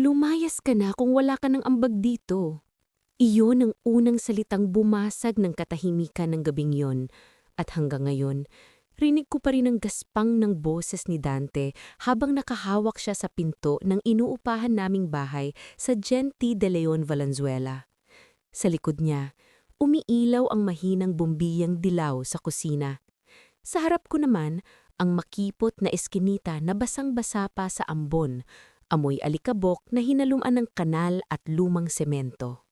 Lumayas ka na kung wala ka ng ambag dito. Iyon ang unang salitang bumasag ng katahimikan ng gabing yon. At hanggang ngayon, rinig ko pa rin ang gaspang ng boses ni Dante habang nakahawak siya sa pinto ng inuupahan naming bahay sa Gente de Leon, Valenzuela. Sa likod niya, umiilaw ang mahinang bumbiyang dilaw sa kusina. Sa harap ko naman, ang makipot na eskinita na basang-basa pa sa ambon, amoy alikabok na hinaluman ng kanal at lumang semento.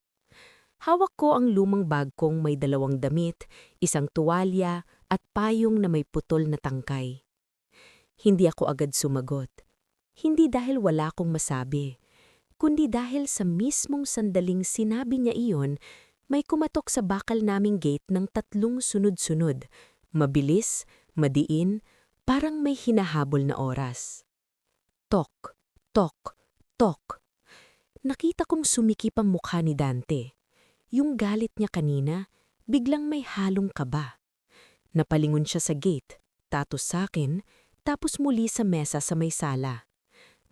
Hawak ko ang lumang bag kong may 2 damit, isang tuwalya at payong na may putol na tangkay. Hindi ako agad sumagot. Hindi dahil wala akong masabi, kundi dahil sa mismong sandaling sinabi niya iyon, may kumatok sa bakal naming gate ng 3 sunod-sunod. Mabilis, madiin, parang may hinahabol na oras. Tok, tok, tok. Nakita kong sumikip ang mukha ni Dante. Yung galit niya kanina, biglang may halong kaba. Napalingon siya sa gate, tatos sa akin, tapos muli sa mesa sa may sala.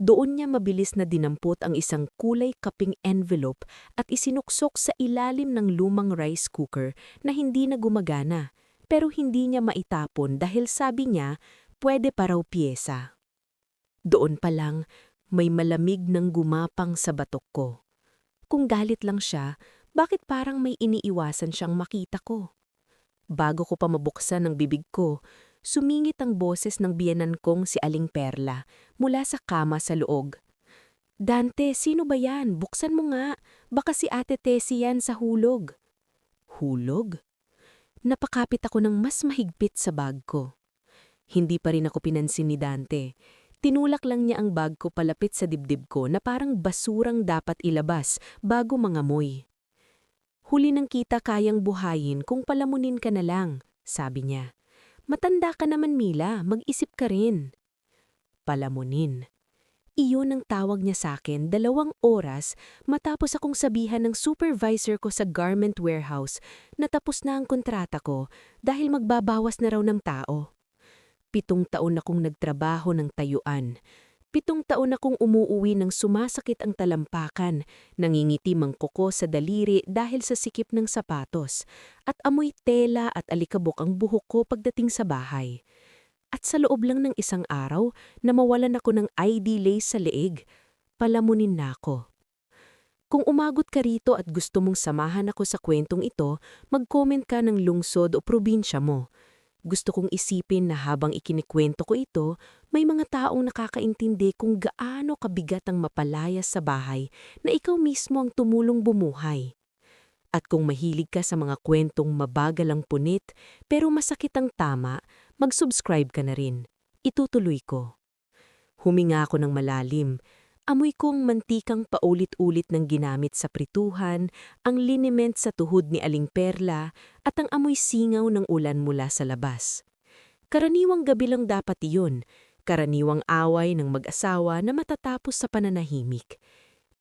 Doon niya mabilis na dinampot ang isang kulay kaping envelope at isinuksok sa ilalim ng lumang rice cooker na hindi na gumagana, pero hindi niya maitapon dahil sabi niya pwede pa raw piyesa. Doon pa lang, may malamig ng gumapang sa batok ko. Kung galit lang siya, bakit parang may iniiwasan siyang makita ko? Bago ko pa mabuksan ang bibig ko, sumingit ang boses ng biyenan kong si Aling Perla mula sa kama sa loob. "Dante, sino ba yan? Buksan mo nga. Baka si Ate Tessie yan sa hulog." Hulog? Napakapit ako ng mas mahigpit sa bag ko. Hindi pa rin ako pinansin ni Dante. Tinulak lang niya ang bag ko palapit sa dibdib ko na parang basurang dapat ilabas bago mangamoy. "Huli ng kita kayang buhayin kung palamunin ka na lang," sabi niya. "Matanda ka naman, Mila, mag-isip ka rin." Palamunin. Iyon ang tawag niya sa akin 2 oras matapos akong sabihan ng supervisor ko sa garment warehouse na tapos na ang kontrata ko dahil magbabawas na raw ng tao. 7 taon akong nagtrabaho ng tayuan. 7 taon akong umuuwi ng sumasakit ang talampakan, nangingitim ang kuko sa daliri dahil sa sikip ng sapatos, at amoy tela at alikabok ang buhok ko pagdating sa bahay. At sa loob lang ng isang araw, mawalan ako ng ID lace sa leeg. Palamunin na ako. Kung umagot ka rito at gusto mong samahan ako sa kwentong ito, mag-comment ka ng lungsod o probinsya mo. Gusto kong isipin na habang ikinikwento ko ito, may mga taong nakakaintindi kung gaano kabigat ang mapalayas sa bahay na ikaw mismo ang tumulong bumuhay. At kung mahilig ka sa mga kwentong mabagal ang punit pero masakit ang tama, mag-subscribe ka na rin. Itutuloy ko. Huminga ako ng malalim. Amoy kong mantikang paulit-ulit ng ginamit sa prituhan, ang liniment sa tuhod ni Aling Perla, at ang amoy singaw ng ulan mula sa labas. Karaniwang gabi lang dapat iyon, karaniwang away ng mag-asawa na matatapos sa pananahimik.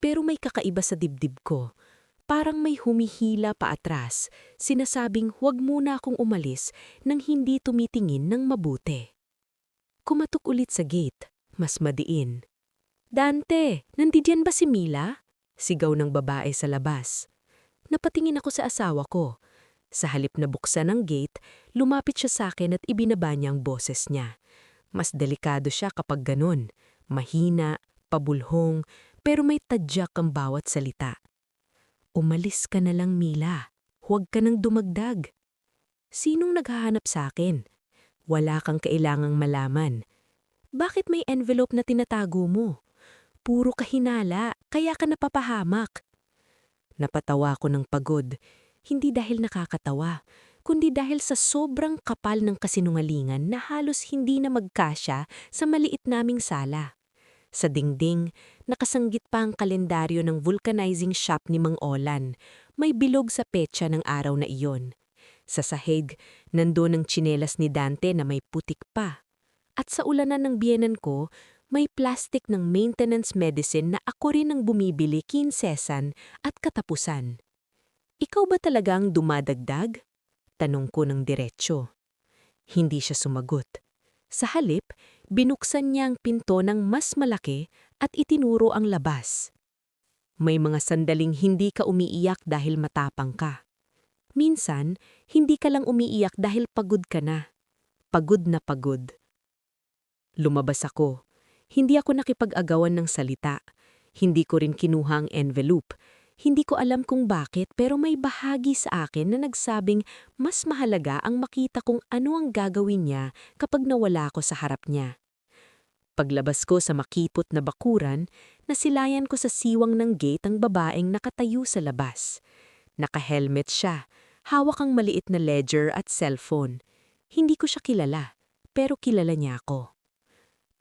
Pero may kakaiba sa dibdib ko. Parang may humihila pa atras, sinasabing huwag muna akong umalis nang hindi tumitingin ng mabuti. Kumatok ulit sa gate, mas madiin. "Dante, nandiyan ba si Mila?" Sigaw ng babae sa labas. Napatingin ako sa asawa ko. Sa halip na buksan ang gate, lumapit siya sa akin at ibinaba niya ang boses niya. Mas delikado siya kapag ganun. Mahina, pabulhong, pero may tadyak ang bawat salita. "Umalis ka na lang, Mila. Huwag ka nang dumagdag." "Sinong naghahanap sa akin?" "Wala kang kailangang malaman." "Bakit may envelope na tinatago mo?" "Puro kahinala, kaya ka napapahamak." Napatawa ko ng pagod, hindi dahil nakakatawa, kundi dahil sa sobrang kapal ng kasinungalingan na halos hindi na magkasya sa maliit naming sala. Sa dingding, nakasanggit pa ang kalendaryo ng vulcanizing shop ni Mang Olan. May bilog sa petsa ng araw na iyon. Sa sahig, nandoon ang tsinelas ni Dante na may putik pa. At sa ulanan ng biyenan ko, may plastic ng maintenance medicine na ako rin ang bumibili kinsesan at katapusan. "Ikaw ba talagang dumadagdag?" Tanong ko ng diretsyo. Hindi siya sumagot. Sa halip, binuksan niya ang pinto ng mas malaki at itinuro ang labas. May mga sandaling hindi ka umiiyak dahil matapang ka. Minsan, hindi ka lang umiiyak dahil pagod ka na. Pagod na pagod. Lumabas ako. Hindi ako nakipag-agawan ng salita. Hindi ko rin kinuha ang envelope. Hindi ko alam kung bakit pero may bahagi sa akin na nagsabing mas mahalaga ang makita kung ano ang gagawin niya kapag nawala ako sa harap niya. Paglabas ko sa makipot na bakuran, nasilayan ko sa siwang ng gate ang babaeng nakatayo sa labas. Naka-helmet siya, hawak ang maliit na ledger at cellphone. Hindi ko siya kilala, pero kilala niya ako.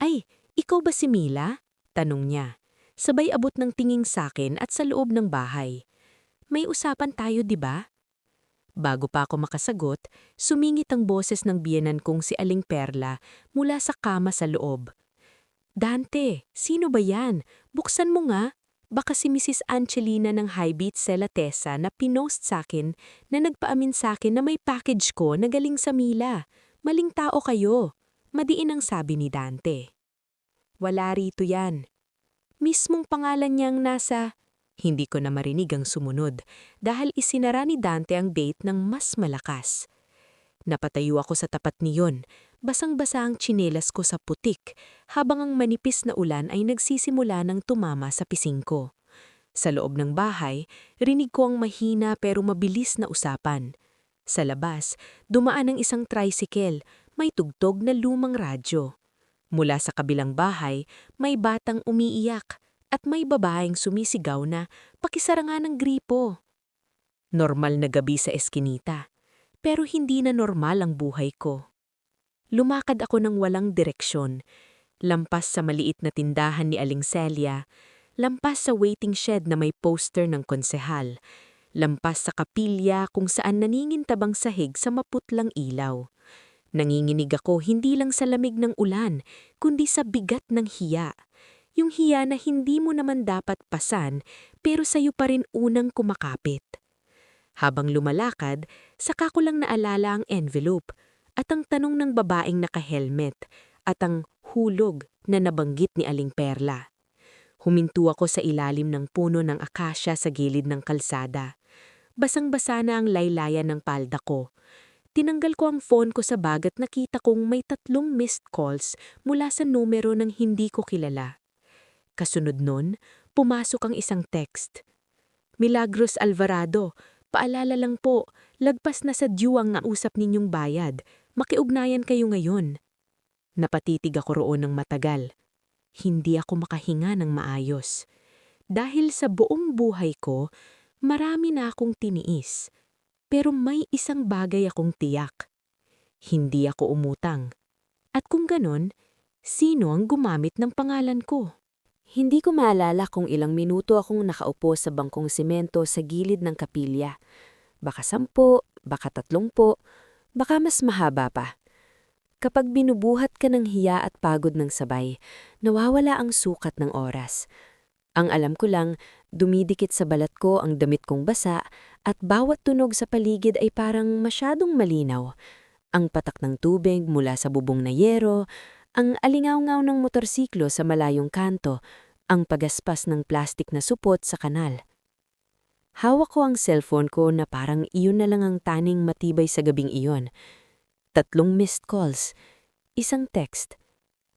"Ay, ikaw ba si Mila?" tanong niya. Sabay abot ng tingin sakin at sa loob ng bahay. "May usapan tayo, di ba?" Bago pa ako makasagot, sumingit ang boses ng biyenan kong si Aling Perla mula sa kama sa loob. "Dante, sino ba yan? Buksan mo nga. Baka si Mrs. Angelina ng Highbeat Celatesa na pinost sakin na nagpaamin sakin na may package ko na galing sa Mila. Maling tao kayo." Madiin ang sabi ni Dante. "Wala rito yan. Mismong pangalan niyang nasa..." Hindi ko na marinig ang sumunod dahil isinara ni Dante ang gate ng mas malakas. Napatayo ako sa tapat niyon, basang-basa ang tsinelas ko sa putik, habang ang manipis na ulan ay nagsisimula ng tumama sa pising ko. Sa loob ng bahay, rinig ko ang mahina pero mabilis na usapan. Sa labas, dumaan ang isang tricycle, may tugtog na lumang radyo. Mula sa kabilang bahay, may batang umiiyak at may babaeng sumisigaw na pakisara nga ng gripo. Normal na gabi sa eskinita, pero hindi na normal ang buhay ko. Lumakad ako ng walang direksyon, lampas sa maliit na tindahan ni Aling Celia, lampas sa waiting shed na may poster ng konsehal, lampas sa kapilya kung saan naningintabang sahig sa maputlang ilaw. Nanginginig ako hindi lang sa lamig ng ulan, kundi sa bigat ng hiya. Yung hiya na hindi mo naman dapat pasan, pero sa'yo pa rin unang kumakapit. Habang lumalakad, saka ko lang naalala ang envelope, at ang tanong ng babaeng naka-helmet, at ang hulog na nabanggit ni Aling Perla. Huminto ako sa ilalim ng puno ng akasya sa gilid ng kalsada. Basang-basa na ang laylayan ng palda ko. Tinanggal ko ang phone ko sa bag at nakita kong may 3 missed calls mula sa numero ng hindi ko kilala. Kasunod nun, pumasok ang isang text. "Milagros Alvarado, paalala lang po, lagpas na sa due ang nausap ninyong bayad. Makiugnayan kayo ngayon." Napatitig ako roon ng matagal. Hindi ako makahinga ng maayos. Dahil sa buong buhay ko, marami na akong tiniis. Pero may isang bagay akong tiyak. Hindi ako umutang. At kung ganon, sino ang gumamit ng pangalan ko? Hindi ko maalala kung ilang minuto akong nakaupo sa bangkong simento sa gilid ng kapilya. Baka 10, baka 30, baka mas mahaba pa. Kapag binubuhat ka ng hiya at pagod ng sabay, nawawala ang sukat ng oras. Ang alam ko lang, dumidikit sa balat ko ang damit kong basa at bawat tunog sa paligid ay parang masyadong malinaw. Ang patak ng tubig mula sa bubong na yero, ang alingaw-ngaw ng motorsiklo sa malayong kanto, ang pagaspas ng plastik na supot sa kanal. Hawak ko ang cellphone ko na parang iyon na lang ang taning matibay sa gabing iyon. 3 missed calls, isang text.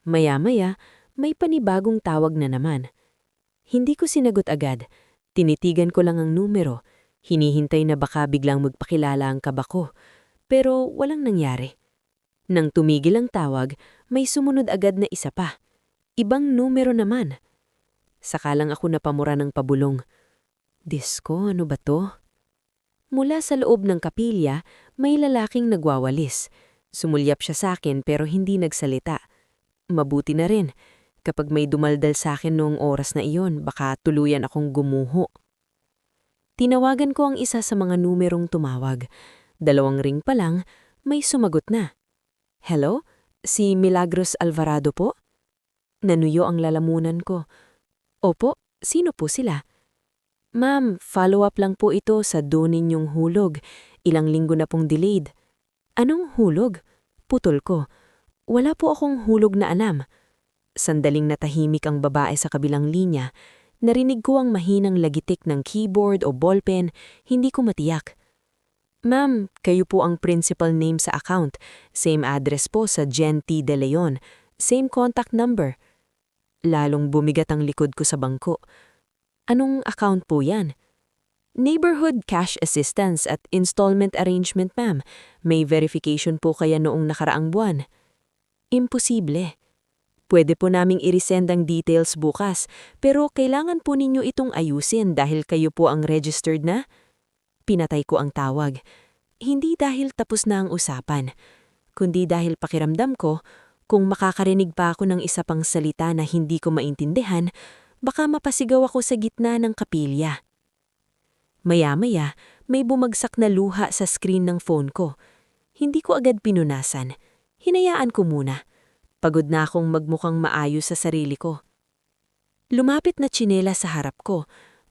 Maya-maya, may panibagong tawag na naman. Hindi ko sinagot agad. Tinitigan ko lang ang numero. Hinihintay na baka biglang magpakilala ang kaba ko. Pero walang nangyari. Nang tumigil ang tawag, may sumunod agad na isa pa. Ibang numero naman. Saka lang ako napamura ng pabulong. Diyos ko, ano ba to? Mula sa loob ng kapilya, may lalaking nagwawalis. Sumulyap siya sa akin pero hindi nagsalita. Mabuti na rin. Kapag may dumaldal sa akin noong oras na iyon, baka tuluyan akong gumuho. Tinawagan ko ang isa sa mga numerong tumawag. 2 ring pa lang, may sumagot na. "Hello? Si Milagros Alvarado po?" Nanuyo ang lalamunan ko. "Opo, sino po sila?" "Ma'am, follow-up lang po ito sa due ninyong hulog. Ilang linggo na pong delayed." "Anong hulog?" Putol ko. "Wala po akong hulog na alam." Sandaling natahimik ang babae sa kabilang linya. Narinig ko ang mahinang lagitik ng keyboard o ballpen, hindi ko matiyak. Ma'am, kayo po ang principal name sa account. Same address po sa Jen T. De Leon. Same contact number. Lalong bumigat ang likod ko sa bangko. Anong account po yan? Neighborhood Cash Assistance at Installment Arrangement, ma'am. May verification po kaya noong nakaraang buwan. Imposible. Pwede po naming i-resend ang details bukas, pero kailangan po ninyo itong ayusin dahil kayo po ang registered na? Pinatay ko ang tawag. Hindi dahil tapos na ang usapan, kundi dahil pakiramdam ko, kung makakarinig pa ako ng isa pang salita na hindi ko maintindihan, baka mapasigaw ako sa gitna ng kapilya. Maya-maya, may bumagsak na luha sa screen ng phone ko. Hindi ko agad pinunasan. Hinayaan ko muna. Pagod na akong magmukhang maayos sa sarili ko. Lumapit na tsinela sa harap ko.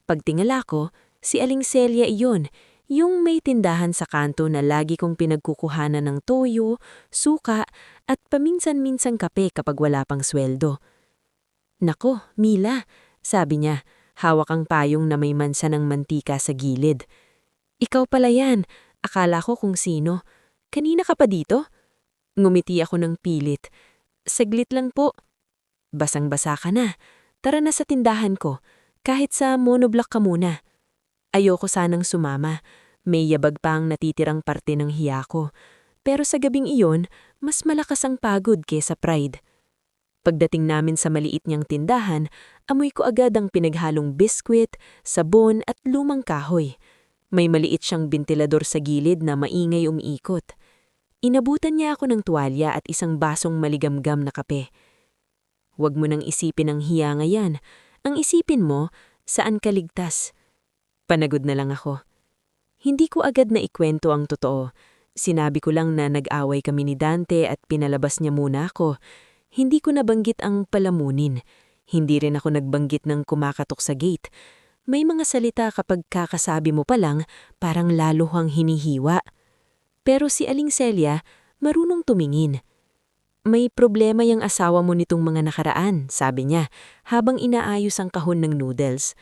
Pagtingala ko, si Aling Celia iyon, yung may tindahan sa kanto na lagi kong pinagkukuhanan ng toyo, suka, at paminsan-minsang kape kapag wala pang sweldo. Nako, Mila, sabi niya, hawak ang payong na may mansa ng mantika sa gilid. Ikaw pala yan, akala ko kung sino. Kanina ka pa dito? Ngumiti ako ng pilit. Saglit lang po. Basang-basa ka na. Tara na sa tindahan ko. Kahit sa monoblock ka muna. Ayoko sanang sumama. May yabag pa ang natitirang parte ng hiya ko. Pero sa gabing iyon, mas malakas ang pagod kesa pride. Pagdating namin sa maliit niyang tindahan, amoy ko agad ang pinaghalong biskwit, sabon at lumang kahoy. May maliit siyang bentilador sa gilid na maingay umiikot. Inabutan niya ako ng tuwalya at isang basong maligamgam na kape. Huwag mo nang isipin ang hiya ngayon. Ang isipin mo, saan ka ligtas? Panagod na lang ako. Hindi ko agad na ikwento ang totoo. Sinabi ko lang na nag-away kami ni Dante at pinalabas niya muna ako. Hindi ko nabanggit ang palamunin. Hindi rin ako nagbanggit ng kumakatok sa gate. May mga salita kapag kakasabi mo pa lang, parang lalo kang hinihiwa. Pero si Aling Celia, marunong tumingin. May problema yung asawa mo nitong mga nakaraan, sabi niya, habang inaayos ang kahon ng noodles.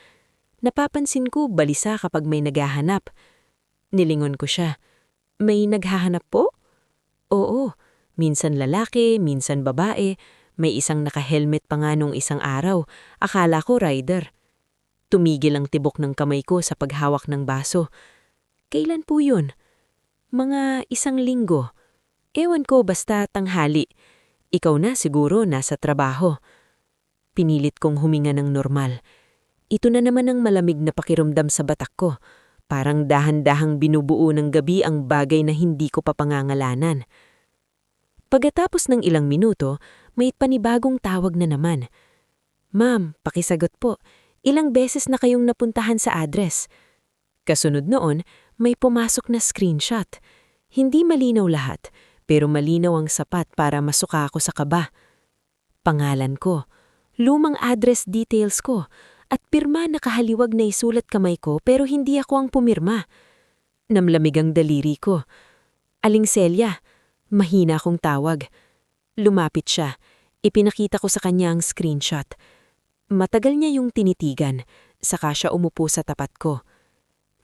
Napapansin ko balisa kapag may naghahanap. Nilingon ko siya. May naghahanap po? Oo, minsan lalaki, minsan babae. May isang naka-helmet pa nga nung isang araw. Akala ko rider. Tumigil ang tibok ng kamay ko sa paghawak ng baso. Kailan po yun? Mga 1 linggo. Ewan ko basta tanghali. Ikaw na siguro nasa trabaho. Pinilit kong huminga ng normal. Ito na naman ang malamig na pakiramdam sa batak ko. Parang dahan-dahang binubuo ng gabi ang bagay na hindi ko pa pangangalanan. Pagkatapos ng ilang minuto, may panibagong tawag na naman. Ma'am, pakisagot po. Ilang beses na kayong napuntahan sa address. Kasunod noon, may pumasok na screenshot. Hindi malinaw lahat, pero malinaw ang sapat para masuka ako sa kaba. Pangalan ko, lumang address details ko, at pirma nakahaliwag na isulat kamay ko pero hindi ako ang pumirma. Namlamig ang daliri ko. Aling Celia, mahina akong tawag. Lumapit siya. Ipinakita ko sa kanya ang screenshot. Matagal niya yung tinitigan, saka siya umupo sa tapat ko.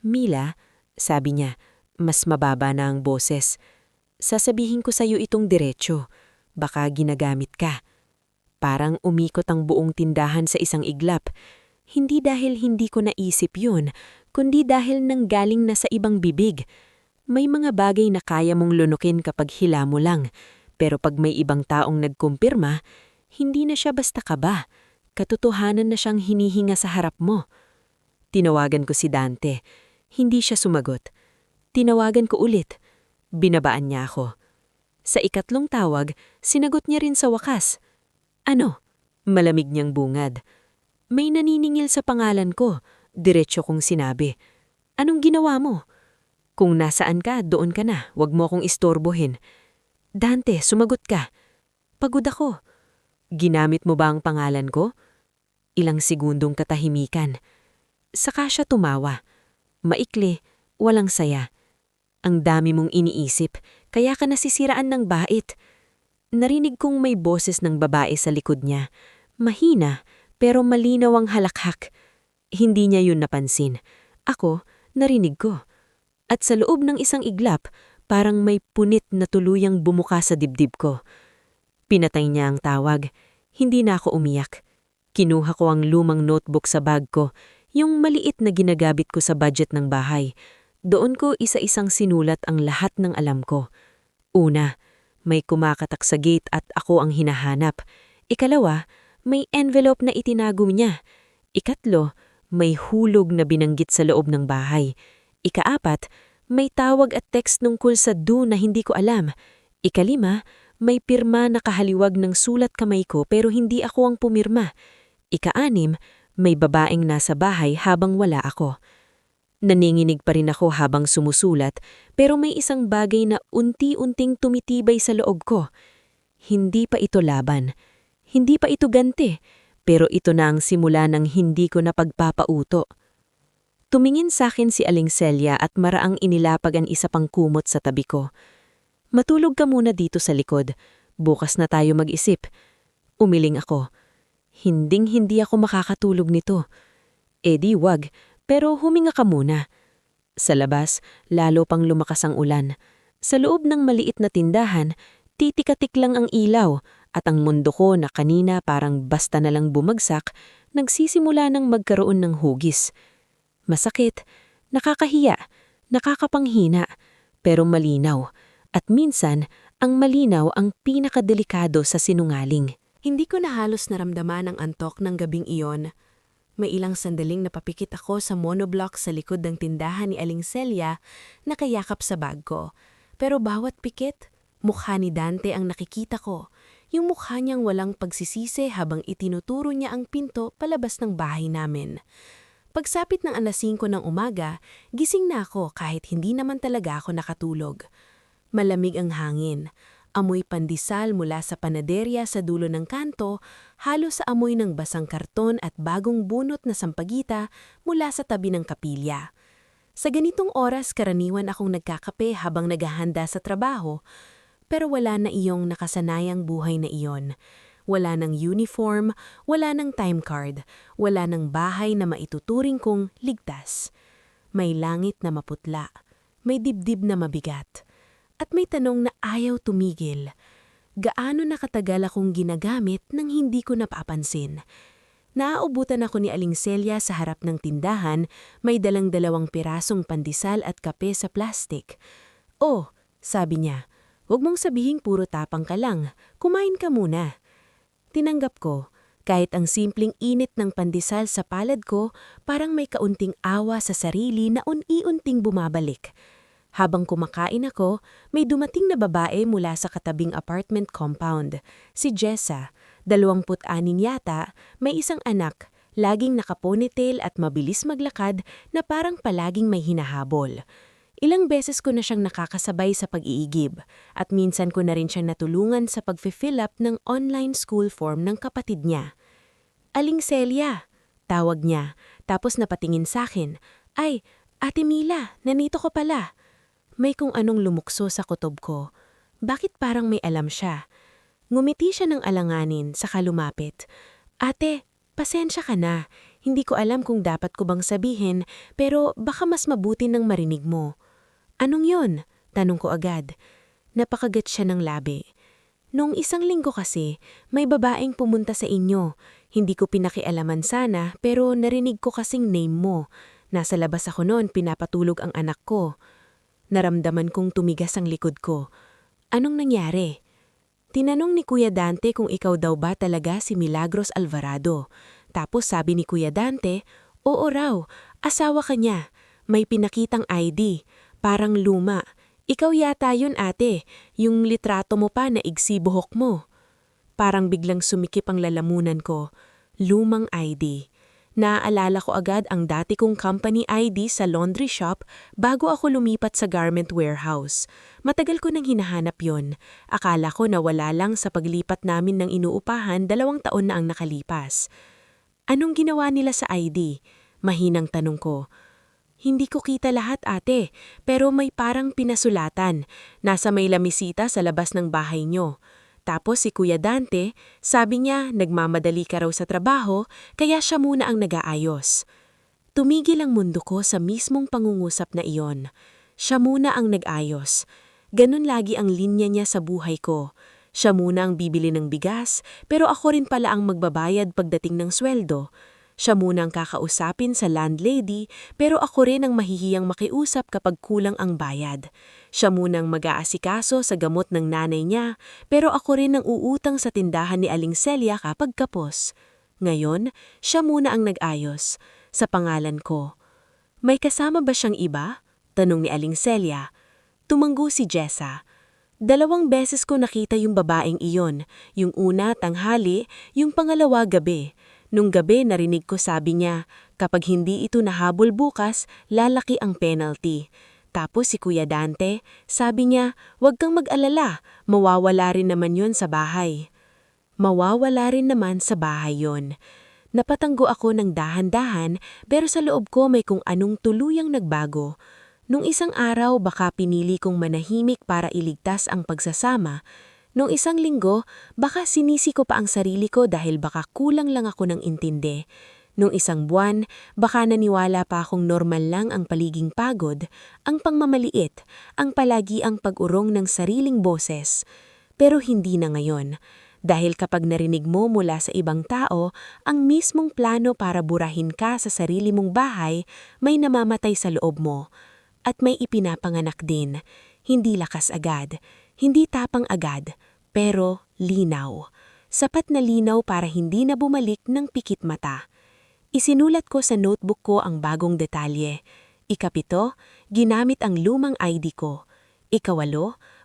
Mila, sabi niya, mas mababa na ang boses. Sasabihin ko sa'yo itong diretsyo. Baka ginagamit ka. Parang umikot ang buong tindahan sa isang iglap. Hindi dahil hindi ko naisip yun, kundi dahil nanggaling na sa ibang bibig. May mga bagay na kaya mong lunukin kapag hila mo lang, pero pag may ibang taong nagkumpirma, hindi na siya basta kaba. Katotohanan na siyang hinihinga sa harap mo. Tinawagan ko si Dante. Hindi siya sumagot. Tinawagan ko ulit. Binabaan niya ako. Sa ikatlong tawag, sinagot niya rin sa wakas. Ano? Malamig niyang bungad. May naniningil sa pangalan ko. Diretso kong sinabi. Anong ginawa mo? Kung nasaan ka, doon ka na. Huwag mo akong istorbohin. Dante, sumagot ka. Pagod ako. Ginamit mo ba ang pangalan ko? Ilang segundong katahimikan. Saka siya tumawa. Maikli, walang saya. Ang dami mong iniisip, kaya ka nasisiraan ng bait. Narinig kong may boses ng babae sa likod niya. Mahina, pero malinaw ang halakhak. Hindi niya yun napansin. Ako, narinig ko. At sa loob ng isang iglap, parang may punit na tuluyang bumuka sa dibdib ko. Pinatay niya ang tawag. Hindi na ako umiyak. Kinuha ko ang lumang notebook sa bag ko, yung maliit na ginagamit ko sa budget ng bahay. Doon ko isa-isang sinulat ang lahat ng alam ko. Una, may kumakatak sa gate at ako ang hinahanap. Ikalawa, may envelope na itinago niya. Ikatlo, may hulog na binanggit sa loob ng bahay. Ikaapat, may tawag at text tungkol sa na hindi ko alam. Ikalima, may pirma na kahaliwag ng sulat kamay ko pero hindi ako ang pumirma. Ikaanim, may babaeng nasa bahay habang wala ako. Naninginig pa rin ako habang sumusulat pero may isang bagay na unti-unting tumitibay sa loob ko. Hindi pa ito laban. Hindi pa ito ganti. Pero ito na ang simula ng hindi ko napagpapauto. Tumingin sa akin si Aling Celia at maraang inilapag ang isa pang kumot sa tabi ko. Matulog ka muna dito sa likod. Bukas na tayo mag-isip. Umiling ako. Hinding-hindi ako makakatulog nito. Di wag, pero huminga ka muna. Sa labas, lalo pang lumakas ang ulan. Sa loob ng maliit na tindahan, titikatik lang ang ilaw at ang mundo ko na kanina parang basta na lang bumagsak, nagsisimula ng magkaroon ng hugis. Masakit, nakakahiya, nakakapanghina, pero malinaw. At minsan, ang malinaw ang pinakadelikado sa sinungaling. Hindi ko na halos naramdaman ang antok ng gabing iyon. May ilang sandaling napapikit ako sa monoblock sa likod ng tindahan ni Aling Celia na kayakap sa bag ko. Pero bawat pikit, mukha ni Dante ang nakikita ko. Yung mukha niyang walang pagsisisi habang itinuturo niya ang pinto palabas ng bahay namin. Pagsapit ng 5:00 ng umaga, gising na ako kahit hindi naman talaga ako nakatulog. Malamig ang hangin. Amoy pandesal mula sa panaderya sa dulo ng kanto, halo sa amoy ng basang karton at bagong bunot na sampagita mula sa tabi ng kapilya. Sa ganitong oras karaniwan akong nagkakape habang naghahanda sa trabaho, pero wala na iyong nakasanayang buhay na iyon. Wala ng uniform, wala ng time card, wala ng bahay na maituturing kong ligtas. May langit na maputla, may dibdib na mabigat, at may tanong na ayaw tumigil. Gaano nakatagal akong ginagamit nang hindi ko napapansin? Naaubutan ako ni Aling Celia sa harap ng tindahan, may dalang 2 pirasong pandesal at kape sa plastik. "Oh," sabi niya, "huwag mong sabihing puro tapang ka lang. Kumain ka muna." Tinanggap ko, kahit ang simpleng init ng pandesal sa palad ko, parang may kaunting awa sa sarili na unti-unting bumabalik. Habang kumakain ako, may dumating na babae mula sa katabing apartment compound. Si Jessa, 26 yata, may isang anak, laging nakaponytail at mabilis maglakad na parang palaging may hinahabol. Ilang beses ko na siyang nakakasabay sa pag-iigib at minsan ko na rin siyang natulungan sa pag-fill up ng online school form ng kapatid niya. "Aling Celia," tawag niya, tapos napatingin sa akin. "Ay, Ate Mila, nandito ko pala." May kung anong lumukso sa kutob ko. Bakit parang may alam siya? Ngumiti siya ng alanganin, saka lumapit. "Ate, pasensya ka na. Hindi ko alam kung dapat ko bang sabihin, pero baka mas mabuti nang marinig mo." "Anong yon?" tanong ko agad. Napakagat siya ng labi. "Noong 1 linggo kasi, may babaeng pumunta sa inyo. Hindi ko pinakialaman sana, pero narinig ko kasing name mo. Nasa labas ako noon, pinapatulog ang anak ko." Naramdaman kong tumigas ang likod ko. "Anong nangyari?" Tinanong ni Kuya Dante kung ikaw daw ba talaga si Milagros Alvarado. Tapos sabi ni Kuya Dante, oo raw, asawa ka niya. May pinakitang ID, parang luma. "Ikaw yata yun, ate, yung litrato mo pa na igsi buhok mo." Parang biglang sumikip ang lalamunan ko. Lumang ID. Naaalala ko agad ang dati kong company ID sa laundry shop bago ako lumipat sa garment warehouse. Matagal ko nang hinahanap yon. Akala ko na wala lang sa paglipat namin ng inuupahan, 2 taon na ang nakalipas. "Anong ginawa nila sa ID?" Mahinang tanong ko. "Hindi ko kita lahat, ate, pero may parang pinasulatan. Nasa may lamisita sa labas ng bahay nyo. Tapos si Kuya Dante, sabi niya nagmamadali ka raw sa trabaho, kaya siya muna ang nag-aayos." Tumigil ang mundo ko sa mismong pangungusap na iyon. Siya muna ang nag-ayos. Ganun lagi ang linya niya sa buhay ko. Siya muna ang bibili ng bigas, pero ako rin pala ang magbabayad pagdating ng sweldo. Siya muna ang kakausapin sa landlady, pero ako rin ang mahihiyang makiusap kapag kulang ang bayad. Siya muna ang mag-aasikaso sa gamot ng nanay niya, pero ako rin ang uutang sa tindahan ni Aling Celia kapag kapos. Ngayon, siya muna ang nag-ayos. Sa pangalan ko. May kasama ba siyang iba? Tanong ni Aling Celia. Tumanggo si Jessa. 2 beses ko nakita yung babaeng iyon. Yung una, tanghali, yung pangalawa, gabi. Nung gabi narinig ko sabi niya, kapag hindi ito nahabol bukas, lalaki ang penalty. Tapos si Kuya Dante, sabi niya, huwag kang mag-alala, mawawala rin naman yon sa bahay. Mawawala rin naman sa bahay yon. Napatanggo ako ng dahan-dahan pero sa loob ko may kung anong tuluyang nagbago. Nung isang araw baka pinili kong manahimik para iligtas ang pagsasama. Nung isang linggo, baka sinisi ko pa ang sarili ko dahil baka kulang lang ako ng intindi. Nung isang buwan, baka naniwala pa akong normal lang ang paliging pagod, ang pangmamaliit, ang palagi ang pag-urong ng sariling boses. Pero hindi na ngayon. Dahil kapag narinig mo mula sa ibang tao, ang mismong plano para burahin ka sa sarili mong bahay, may namamatay sa loob mo. At may ipinapanganak din. Hindi lakas agad, hindi tapang agad, pero linaw. Sapat na linaw para hindi na bumalik ng pikit mata. Isinulat ko sa notebook ko ang bagong detalye. 7, ginamit ang lumang ID ko. 8,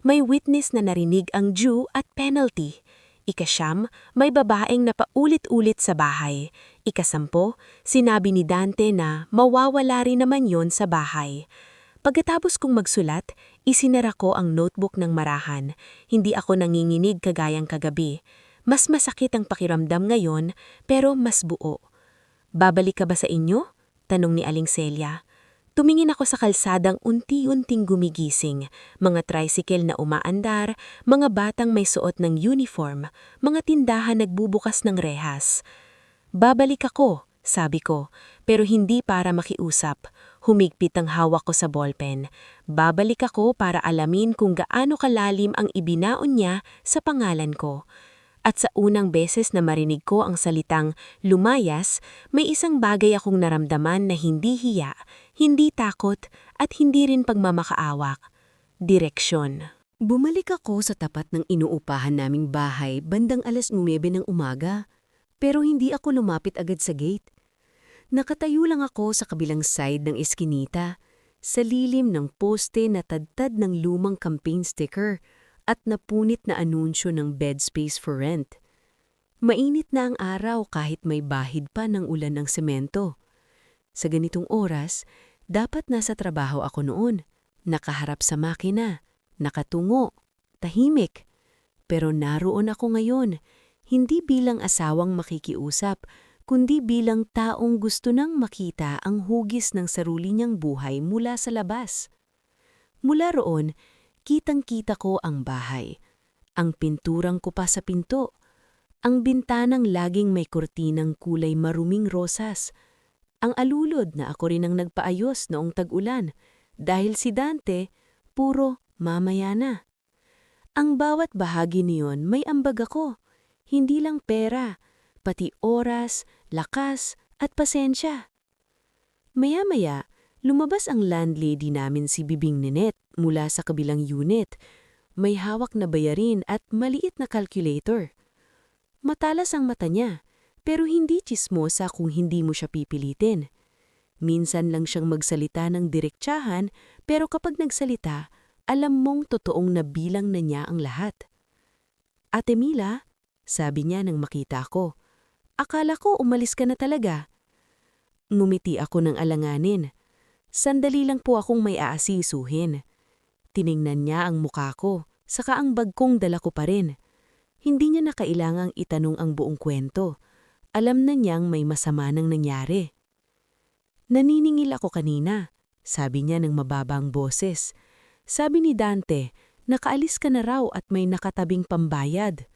may witness na narinig ang due at penalty. 9, may babaeng na paulit-ulit sa bahay. 10, sinabi ni Dante na mawawala rin naman yon sa bahay. Pagkatapos kong magsulat, isinara ko ang notebook ng marahan. Hindi ako nanginginig kagayang kagabi. Mas masakit ang pakiramdam ngayon, pero mas buo. Babalik ka ba sa inyo? Tanong ni Aling Celia. Tumingin ako sa kalsadang unti-unting gumigising, mga tricycle na umaandar, mga batang may suot ng uniform, mga tindahan nagbubukas ng rehas. Babalik ako, sabi ko, pero hindi para makiusap. Humigpit ang hawak ko sa ballpen. Babalik ako para alamin kung gaano kalalim ang ibinaon niya sa pangalan ko. At sa unang beses na marinig ko ang salitang lumayas, may isang bagay akong naramdaman na hindi hiya, hindi takot, at hindi rin pagmamakaawak. Direksyon. Bumalik ako sa tapat ng inuupahan naming bahay bandang 9:00 ng umaga, pero hindi ako lumapit agad sa gate. Nakatayo lang ako sa kabilang side ng eskinita, sa lilim ng poste na tadtad ng lumang campaign sticker at napunit na anunsyo ng bed space for rent. Mainit na ang araw kahit may bahid pa ng ulan ng semento. Sa ganitong oras, dapat nasa trabaho ako noon, nakaharap sa makina, nakatungo, tahimik. Pero naroon ako ngayon, hindi bilang asawang makikiusap, kundi bilang taong gusto nang makita ang hugis ng sarili niyang buhay mula sa labas. Mula roon, kitang-kita ko ang bahay, ang pinturang kupa sa pinto, ang bintanang laging may kurtinang kulay maruming rosas, ang alulod na ako rin ang nagpaayos noong tag-ulan dahil si Dante puro mamaya na. Ang bawat bahagi niyon may ambag ako, hindi lang pera, pati oras, lakas at pasensya. Maya-maya, lumabas ang landlady namin si Bibing Ninette mula sa kabilang unit. May hawak na bayarin at maliit na calculator. Matalas ang mata niya, pero hindi tsismosa kung hindi mo siya pipilitin. Minsan lang siyang magsalita ng direktsahan, pero kapag nagsalita, alam mong totoong nabilang na niya ang lahat. Ate Mila, sabi niya nang makita ko, akala ko umalis ka na talaga. Ngumiti ako ng alanganin. Sandali lang po akong may aasisuhin. Tiningnan niya ang mukha ko, saka ang bag kong dala ko pa rin. Hindi niya na kailangang itanong ang buong kwento. Alam na niyang may masama nang nangyari. Naniningil ako kanina, sabi niya ng mababang boses. Sabi ni Dante, nakaalis ka na raw at may nakatabing pambayad.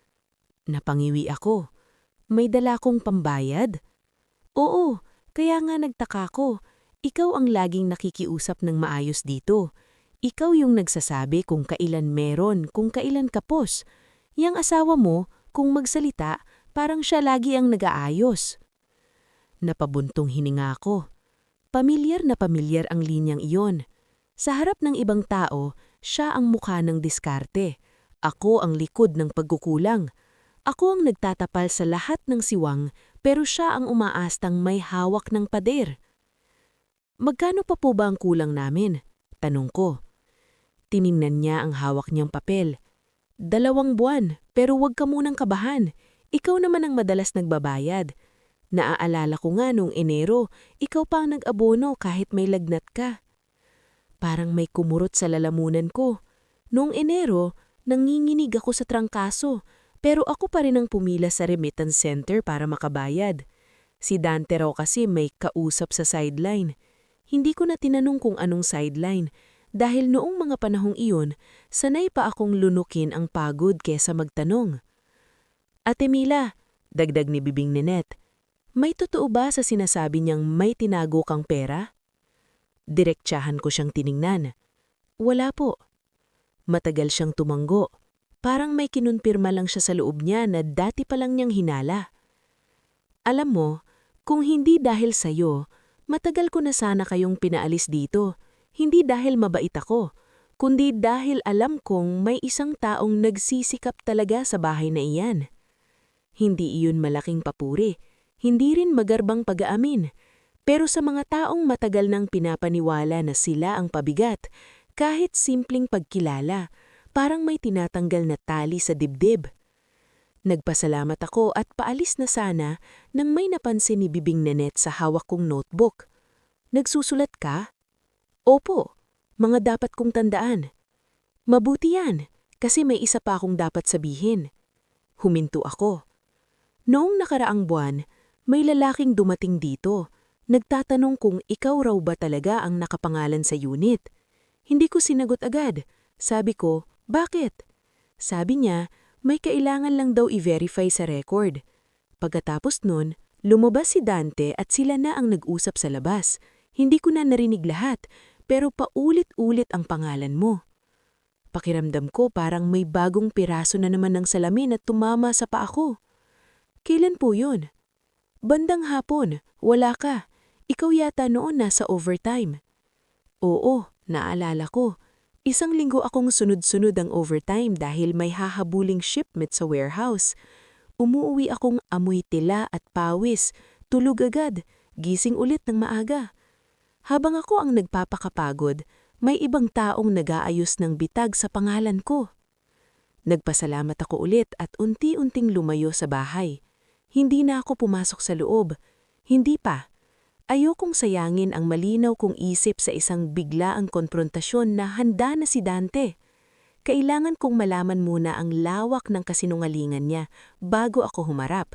Napangiwi ako. May dala kong pambayad? Oo, Kaya nga nagtaka ko, ikaw ang laging nakikiusap ng maayos dito. Ikaw yung nagsasabi kung kailan meron, kung kailan kapos. Yang asawa mo, kung magsalita, parang siya lagi ang nag-aayos. Napabuntong hininga ako. Pamilyar na pamilyar ang linyang iyon. Sa harap ng ibang tao, siya ang mukha ng diskarte. Ako ang likod ng pagkukulang. Ako ang nagtatapal sa lahat ng siwang, pero siya ang umaastang may hawak ng pader. Magkano pa po ba ang kulang namin? Tanong ko. Tiningnan niya ang hawak niyang papel. 2 buwan, pero huwag ka munang kabahan. Ikaw naman ang madalas nagbabayad. Naaalala ko nga noong Enero, ikaw pa ang nag-abono kahit may lagnat ka. Parang may kumurot sa lalamunan ko. Noong Enero, nanginginig ako sa trangkaso, pero ako pa rin ang pumila sa remittance center para makabayad. Si Dante raw kasi may kausap sa sideline. Hindi ko na tinanong kung anong sideline, dahil noong mga panahong iyon, sanay pa akong lunukin ang pagod kesa magtanong. Ate Mila, dagdag ni bibing ni Net, may totoo ba sa sinasabi niyang may tinago kang pera? Direktsahan ko siyang tiningnan. Wala po. Matagal siyang tumanggo. Parang may kinunpirma lang siya sa loob niya na dati pa lang niyang hinala. Alam mo, kung hindi dahil sa'yo, matagal ko na sana kayong pinaalis dito. Hindi dahil mabait ako, kundi dahil alam kong may isang taong nagsisikap talaga sa bahay na iyan. Hindi iyon malaking papuri, hindi rin magarbang pag-aamin, pero sa mga taong matagal nang pinapaniwala na sila ang pabigat, kahit simpleng pagkilala, parang may tinatanggal na tali sa dibdib. Nagpasalamat ako at paalis na sana nang may napansin ni bibing Nenet sa hawak kong notebook. Nagsusulat ka? Opo, mga dapat kong tandaan. Mabuti yan, kasi may isa pa akong dapat sabihin. Huminto ako. Noong nakaraang buwan, may lalaking dumating dito. Nagtatanong kung ikaw raw ba talaga ang nakapangalan sa unit. Hindi ko sinagot agad. Sabi ko, bakit? Sabi niya, may kailangan lang daw i-verify sa record. Pagkatapos nun, lumabas si Dante at sila na ang nag-usap sa labas. Hindi ko na narinig lahat, pero paulit-ulit ang pangalan mo. Pakiramdam ko parang may bagong piraso na naman ng salamin at tumama sa paa ko. Kailan po yun? Bandang hapon, wala ka. Ikaw yata noon nasa overtime. Oo, naalala ko. 1 linggo akong sunod-sunod ang overtime dahil may hahabuling shipment sa warehouse. Umuuwi akong amoy tila at pawis, tulog agad, gising ulit ng maaga. Habang ako ang nagpapakapagod, may ibang taong nag-aayos ng bitag sa pangalan ko. Nagpasalamat ako ulit at unti-unting lumayo sa bahay. Hindi na ako pumasok sa loob. Hindi pa. Ayokong sayangin ang malinaw kong isip sa isang biglaang konfrontasyon na handa na si Dante. Kailangan kong malaman muna ang lawak ng kasinungalingan niya bago ako humarap.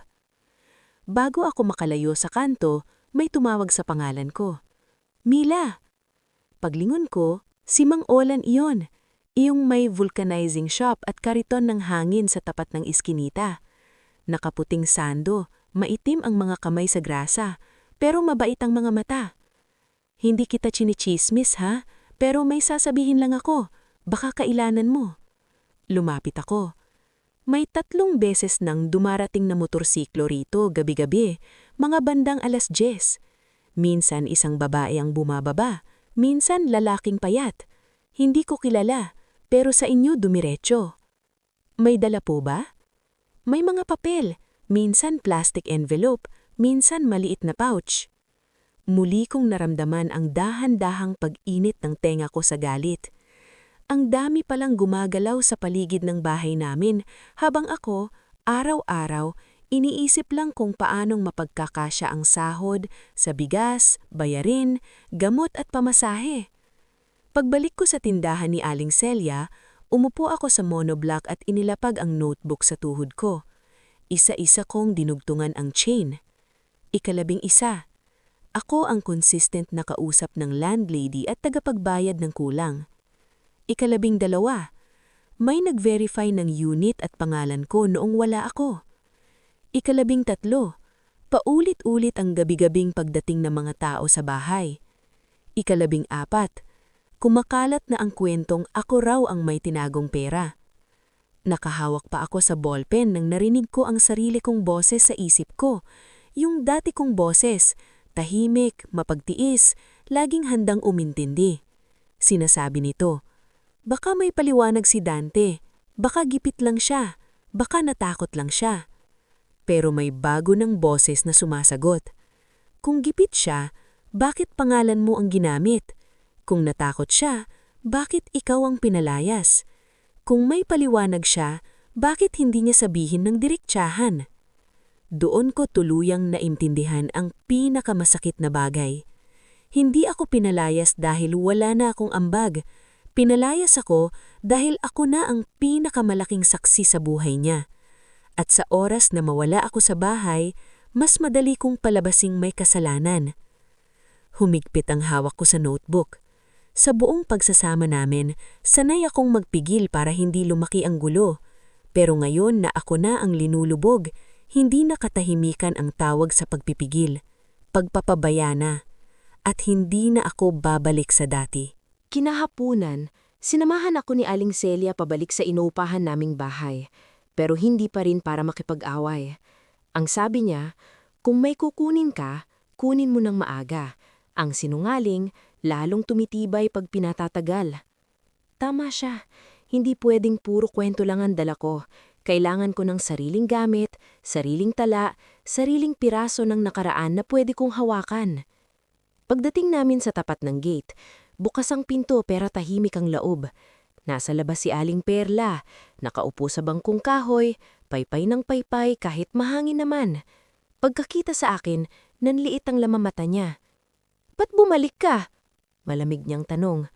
Bago ako makalayo sa kanto, may tumawag sa pangalan ko. Mila! Paglingon ko, si Mang Olan iyon. Iyong may vulcanizing shop at kariton ng hangin sa tapat ng iskinita. Nakaputing sando, maitim ang mga kamay sa grasa, pero mabait ang mga mata. Hindi kita chinichismis ha, pero may sasabihin lang ako, baka kailanan mo. Lumapit ako. May 3 beses nang dumarating na motorsiklo rito gabi-gabi, mga bandang 10:00. Minsan isang babae ang bumababa, minsan lalaking payat. Hindi ko kilala, pero sa inyo dumiretso. May dala po ba? May mga papel, minsan plastic envelope, minsan maliit na pouch. Muli kong naramdaman ang dahan-dahang pag-init ng tenga ko sa galit. Ang dami palang gumagalaw sa paligid ng bahay namin habang ako, araw-araw, iniisip lang kung paanong mapagkakasya ang sahod sa bigas, bayarin, gamot at pamasahe. Pagbalik ko sa tindahan ni Aling Celia, umupo ako sa monoblock at inilapag ang notebook sa tuhod ko. Isa-isa kong dinugtungan ang chain. 11. Ako ang consistent na kausap ng landlady at tagapagbayad ng kulang. 12. May nag-verify ng unit at pangalan ko noong wala ako. 13. Paulit-ulit ang gabi-gabing pagdating ng mga tao sa bahay. Ika-14, kumakalat na ang kwentong ako raw ang may tinagong pera. Nakahawak pa ako sa ballpen nang narinig ko ang sarili kong boses sa isip ko. Yung dati kong boses, tahimik, mapagtiis, laging handang umintindi. Sinasabi nito, baka may paliwanag si Dante, baka gipit lang siya, baka natakot lang siya. Pero may bago ng boses na sumasagot. Kung gipit siya, bakit pangalan mo ang ginamit? Kung natakot siya, bakit ikaw ang pinalayas? Kung may paliwanag siya, bakit hindi niya sabihin ng direktsahan? Doon ko tuluyang naintindihan ang pinakamasakit na bagay. Hindi ako pinalayas dahil wala na akong ambag. Pinalayas ako dahil ako na ang pinakamalaking saksi sa buhay niya. At sa oras na mawala ako sa bahay, mas madali kong palabasing may kasalanan. Humigpit ang hawak ko sa notebook. Sa buong pagsasama namin, sanay akong magpigil para hindi lumaki ang gulo. Pero ngayon na ako na ang linulubog, hindi na katahimikan ang tawag sa pagpipigil. Pagpapabaya na. At hindi na ako babalik sa dati. Kinahapunan, sinamahan ako ni Aling Celia pabalik sa inuupahan naming bahay, pero hindi pa rin para makipag-away. Ang sabi niya, kung may kukunin ka, kunin mo ng maaga. Ang sinungaling, lalong tumitibay pag pinatatagal. Tama siya, hindi pwedeng puro kwento lang ang dala ko. Kailangan ko ng sariling gamit, sariling tala, sariling piraso ng nakaraan na pwede kong hawakan. Pagdating namin sa tapat ng gate, bukas ang pinto pero tahimik ang loob. Nasa labas si Aling Perla, nakaupo sa bangkong kahoy, paypay ng paypay kahit mahangin naman. Pagkakita sa akin, nanliit ang lamamata niya. Ba't bumalik ka? Malamig niyang tanong.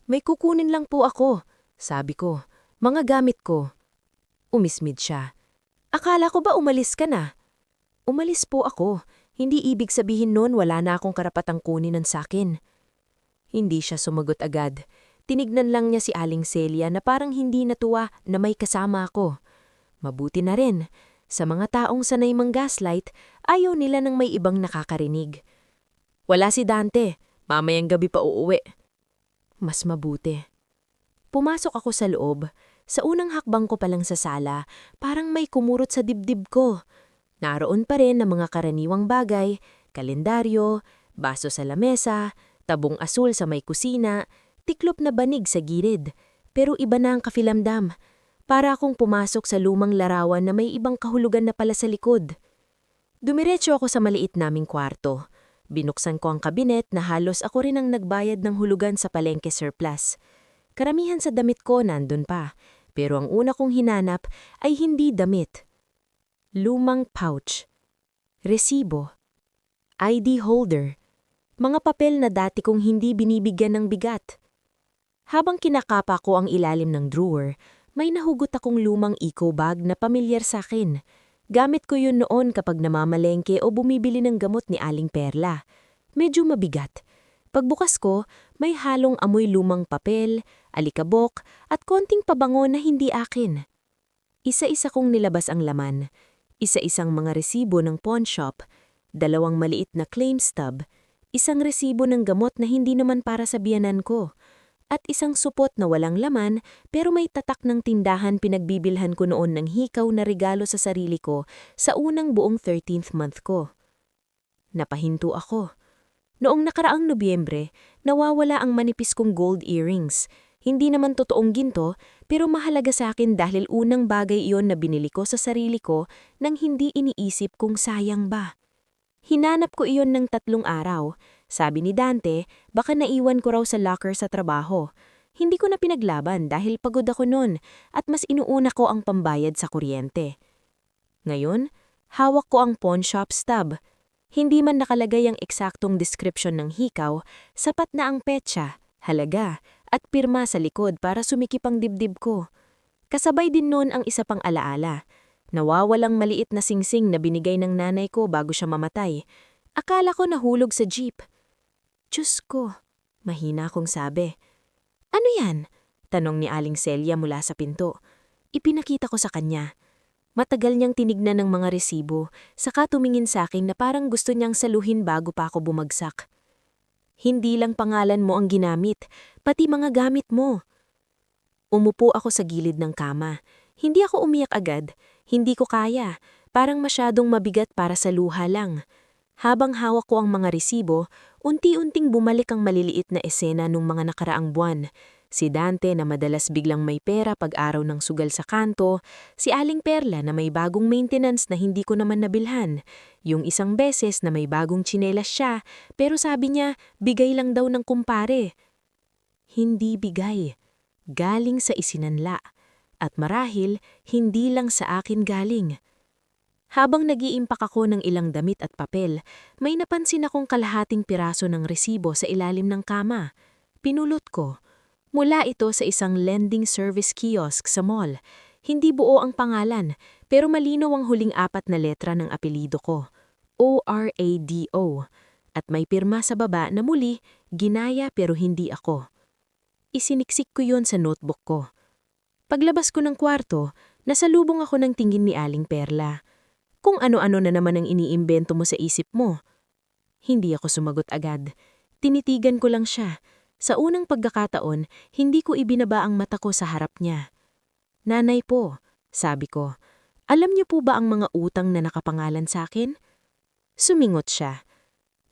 May kukunin lang po ako, sabi ko. Mga gamit ko. Umismid siya. Akala ko ba umalis ka na? Umalis po ako. Hindi ibig sabihin noon wala na akong karapatang kunin ng sakin. Hindi siya sumagot agad. Tinignan lang niya si Aling Celia na parang hindi natuwa na may kasama ako. Mabuti na rin. Sa mga taong sanay mang-gaslight, ayaw nila ng may ibang nakakarinig. Wala si Dante. Mamayang gabi pa uuwi. Mas mabuti. Pumasok ako sa loob. Sa unang hakbang ko pa lang sa sala, parang may kumurot sa dibdib ko. Naroon pa rin ang mga karaniwang bagay, kalendaryo, baso sa lamesa, tabong asul sa may kusina, tiklop na banig sa gilid. Pero iba na ang kafilamdam. Para akong pumasok sa lumang larawan na may ibang kahulugan na pala sa likod. Dumiretso ako sa maliit naming kwarto. Binuksan ko ang kabinet na halos ako rin ang nagbayad ng hulugan sa palengke surplus. Karamihan sa damit ko nandun pa, pero ang una kong hinanap ay hindi damit. Lumang pouch, resibo, ID holder, mga papel na dati kong hindi binibigyan ng bigat. Habang kinakapa ko ang ilalim ng drawer, may nahugot akong lumang eco bag na pamilyar sa akin. Gamit ko yun noon kapag namamalengke o bumibili ng gamot ni Aling Perla. Medyo mabigat. Pagbukas ko, may halong amoy lumang papel, alikabok, at konting pabango na hindi akin. Isa-isa kong nilabas ang laman. Isa-isang mga resibo ng pawn shop, 2 maliit na claim stub, isang resibo ng gamot na hindi naman para sa biyanan ko, at isang supot na walang laman pero may tatak ng tindahan pinagbibilhan ko noon ng hikaw na regalo sa sarili ko sa unang buong 13th month ko. Napahinto ako. Noong nakaraang Nobyembre, nawawala ang manipis kong gold earrings. Hindi naman totoong ginto pero mahalaga sa akin dahil unang bagay iyon na binili ko sa sarili ko nang hindi iniisip kung sayang ba. Hinanap ko iyon ng 3 araw. Sabi ni Dante, baka naiwan ko raw sa locker sa trabaho. Hindi ko na pinaglaban dahil pagod ako noon at mas inuuna ko ang pambayad sa kuryente. Ngayon, hawak ko ang pawn shop stub. Hindi man nakalagay ang eksaktong description ng hikaw, sapat na ang petsa, halaga, at pirma sa likod para sumikip ang dibdib ko. Kasabay din noon ang isa pang alaala. Nawawalang maliit na singsing na binigay ng nanay ko bago siya mamatay. Akala ko nahulog sa jeep. Diyos ko, mahina akong sabi. Ano yan? Tanong ni Aling Celia mula sa pinto. Ipinakita ko sa kanya. Matagal niyang tinignan ng mga resibo, saka tumingin sa akin na parang gusto niyang saluhin bago pa ako bumagsak. Hindi lang pangalan mo ang ginamit, pati mga gamit mo. Umupo ako sa gilid ng kama. Hindi ako umiyak agad, hindi ko kaya, parang masyadong mabigat para sa luha lang. Habang hawak ko ang mga resibo, unti-unting bumalik ang maliliit na esena nung mga nakaraang buwan. Si Dante na madalas biglang may pera pag araw ng sugal sa kanto, si Aling Perla na may bagong maintenance na hindi ko naman nabilhan, yung isang beses na may bagong tsinelas siya, pero sabi niya, bigay lang daw ng kumpare. Hindi bigay. Galing sa isinanla. At marahil, hindi lang sa akin galing. Habang nag-iimpak ako ng ilang damit at papel, may napansin akong kalahating piraso ng resibo sa ilalim ng kama. Pinulot ko. Mula ito sa isang lending service kiosk sa mall. Hindi buo ang pangalan, pero malinaw ang huling 4 na letra ng apelyido ko. ORADO. At may pirma sa baba na muli, ginaya pero hindi ako. Isiniksik ko yon sa notebook ko. Paglabas ko ng kwarto, nasalubong ako ng tingin ni Aling Perla. Kung ano-ano na naman ang iniimbento mo sa isip mo. Hindi ako sumagot agad. Tinitigan ko lang siya. Sa unang pagkakataon, hindi ko ibinaba ang mata ko sa harap niya. Nanay po, sabi ko, alam niyo po ba ang mga utang na nakapangalan sa akin? Sumingot siya.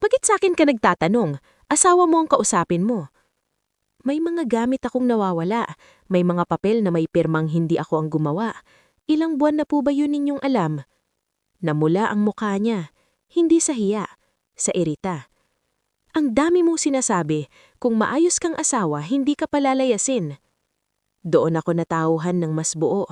Bakit sa akin ka nagtatanong? Asawa mo ang kausapin mo. May mga gamit akong nawawala. May mga papel na may pirmang hindi ako ang gumawa. Ilang buwan na po ba yun ninyong alam? Namula ang mukha niya. Hindi sa hiya, sa irita. Ang dami mong sinasabi, kung maayos kang asawa, hindi ka palalayasin. Doon ako natauhan ng mas buo.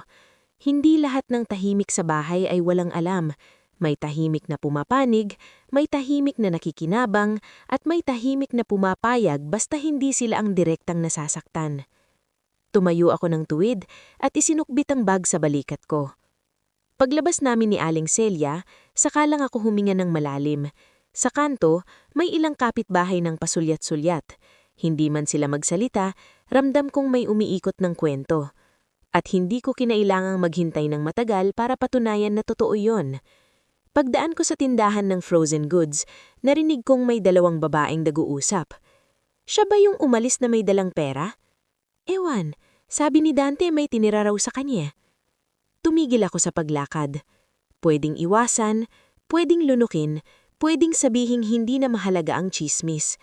Hindi lahat ng tahimik sa bahay ay walang alam. May tahimik na pumapanig, may tahimik na nakikinabang, at may tahimik na pumapayag basta hindi sila ang direktang nasasaktan. Tumayo ako ng tuwid at isinukbit ang bag sa balikat ko. Paglabas namin ni Aling Celia, saka lang ako huminga ng malalim. Sa kanto, may ilang kapitbahay ng pasulyat-sulyat. Hindi man sila magsalita, ramdam kong may umiikot ng kwento. At hindi ko kinailangang maghintay ng matagal para patunayan na totoo yon. Pagdaan ko sa tindahan ng frozen goods, narinig kong may 2 babaeng nag-uusap. Siya ba yung umalis na may dalang pera? Ewan, sabi ni Dante may tinira raw sa kanya. Tumigil ako sa paglakad. Pwedeng iwasan, pwedeng lunukin, pwedeng sabihing hindi na mahalaga ang chismis.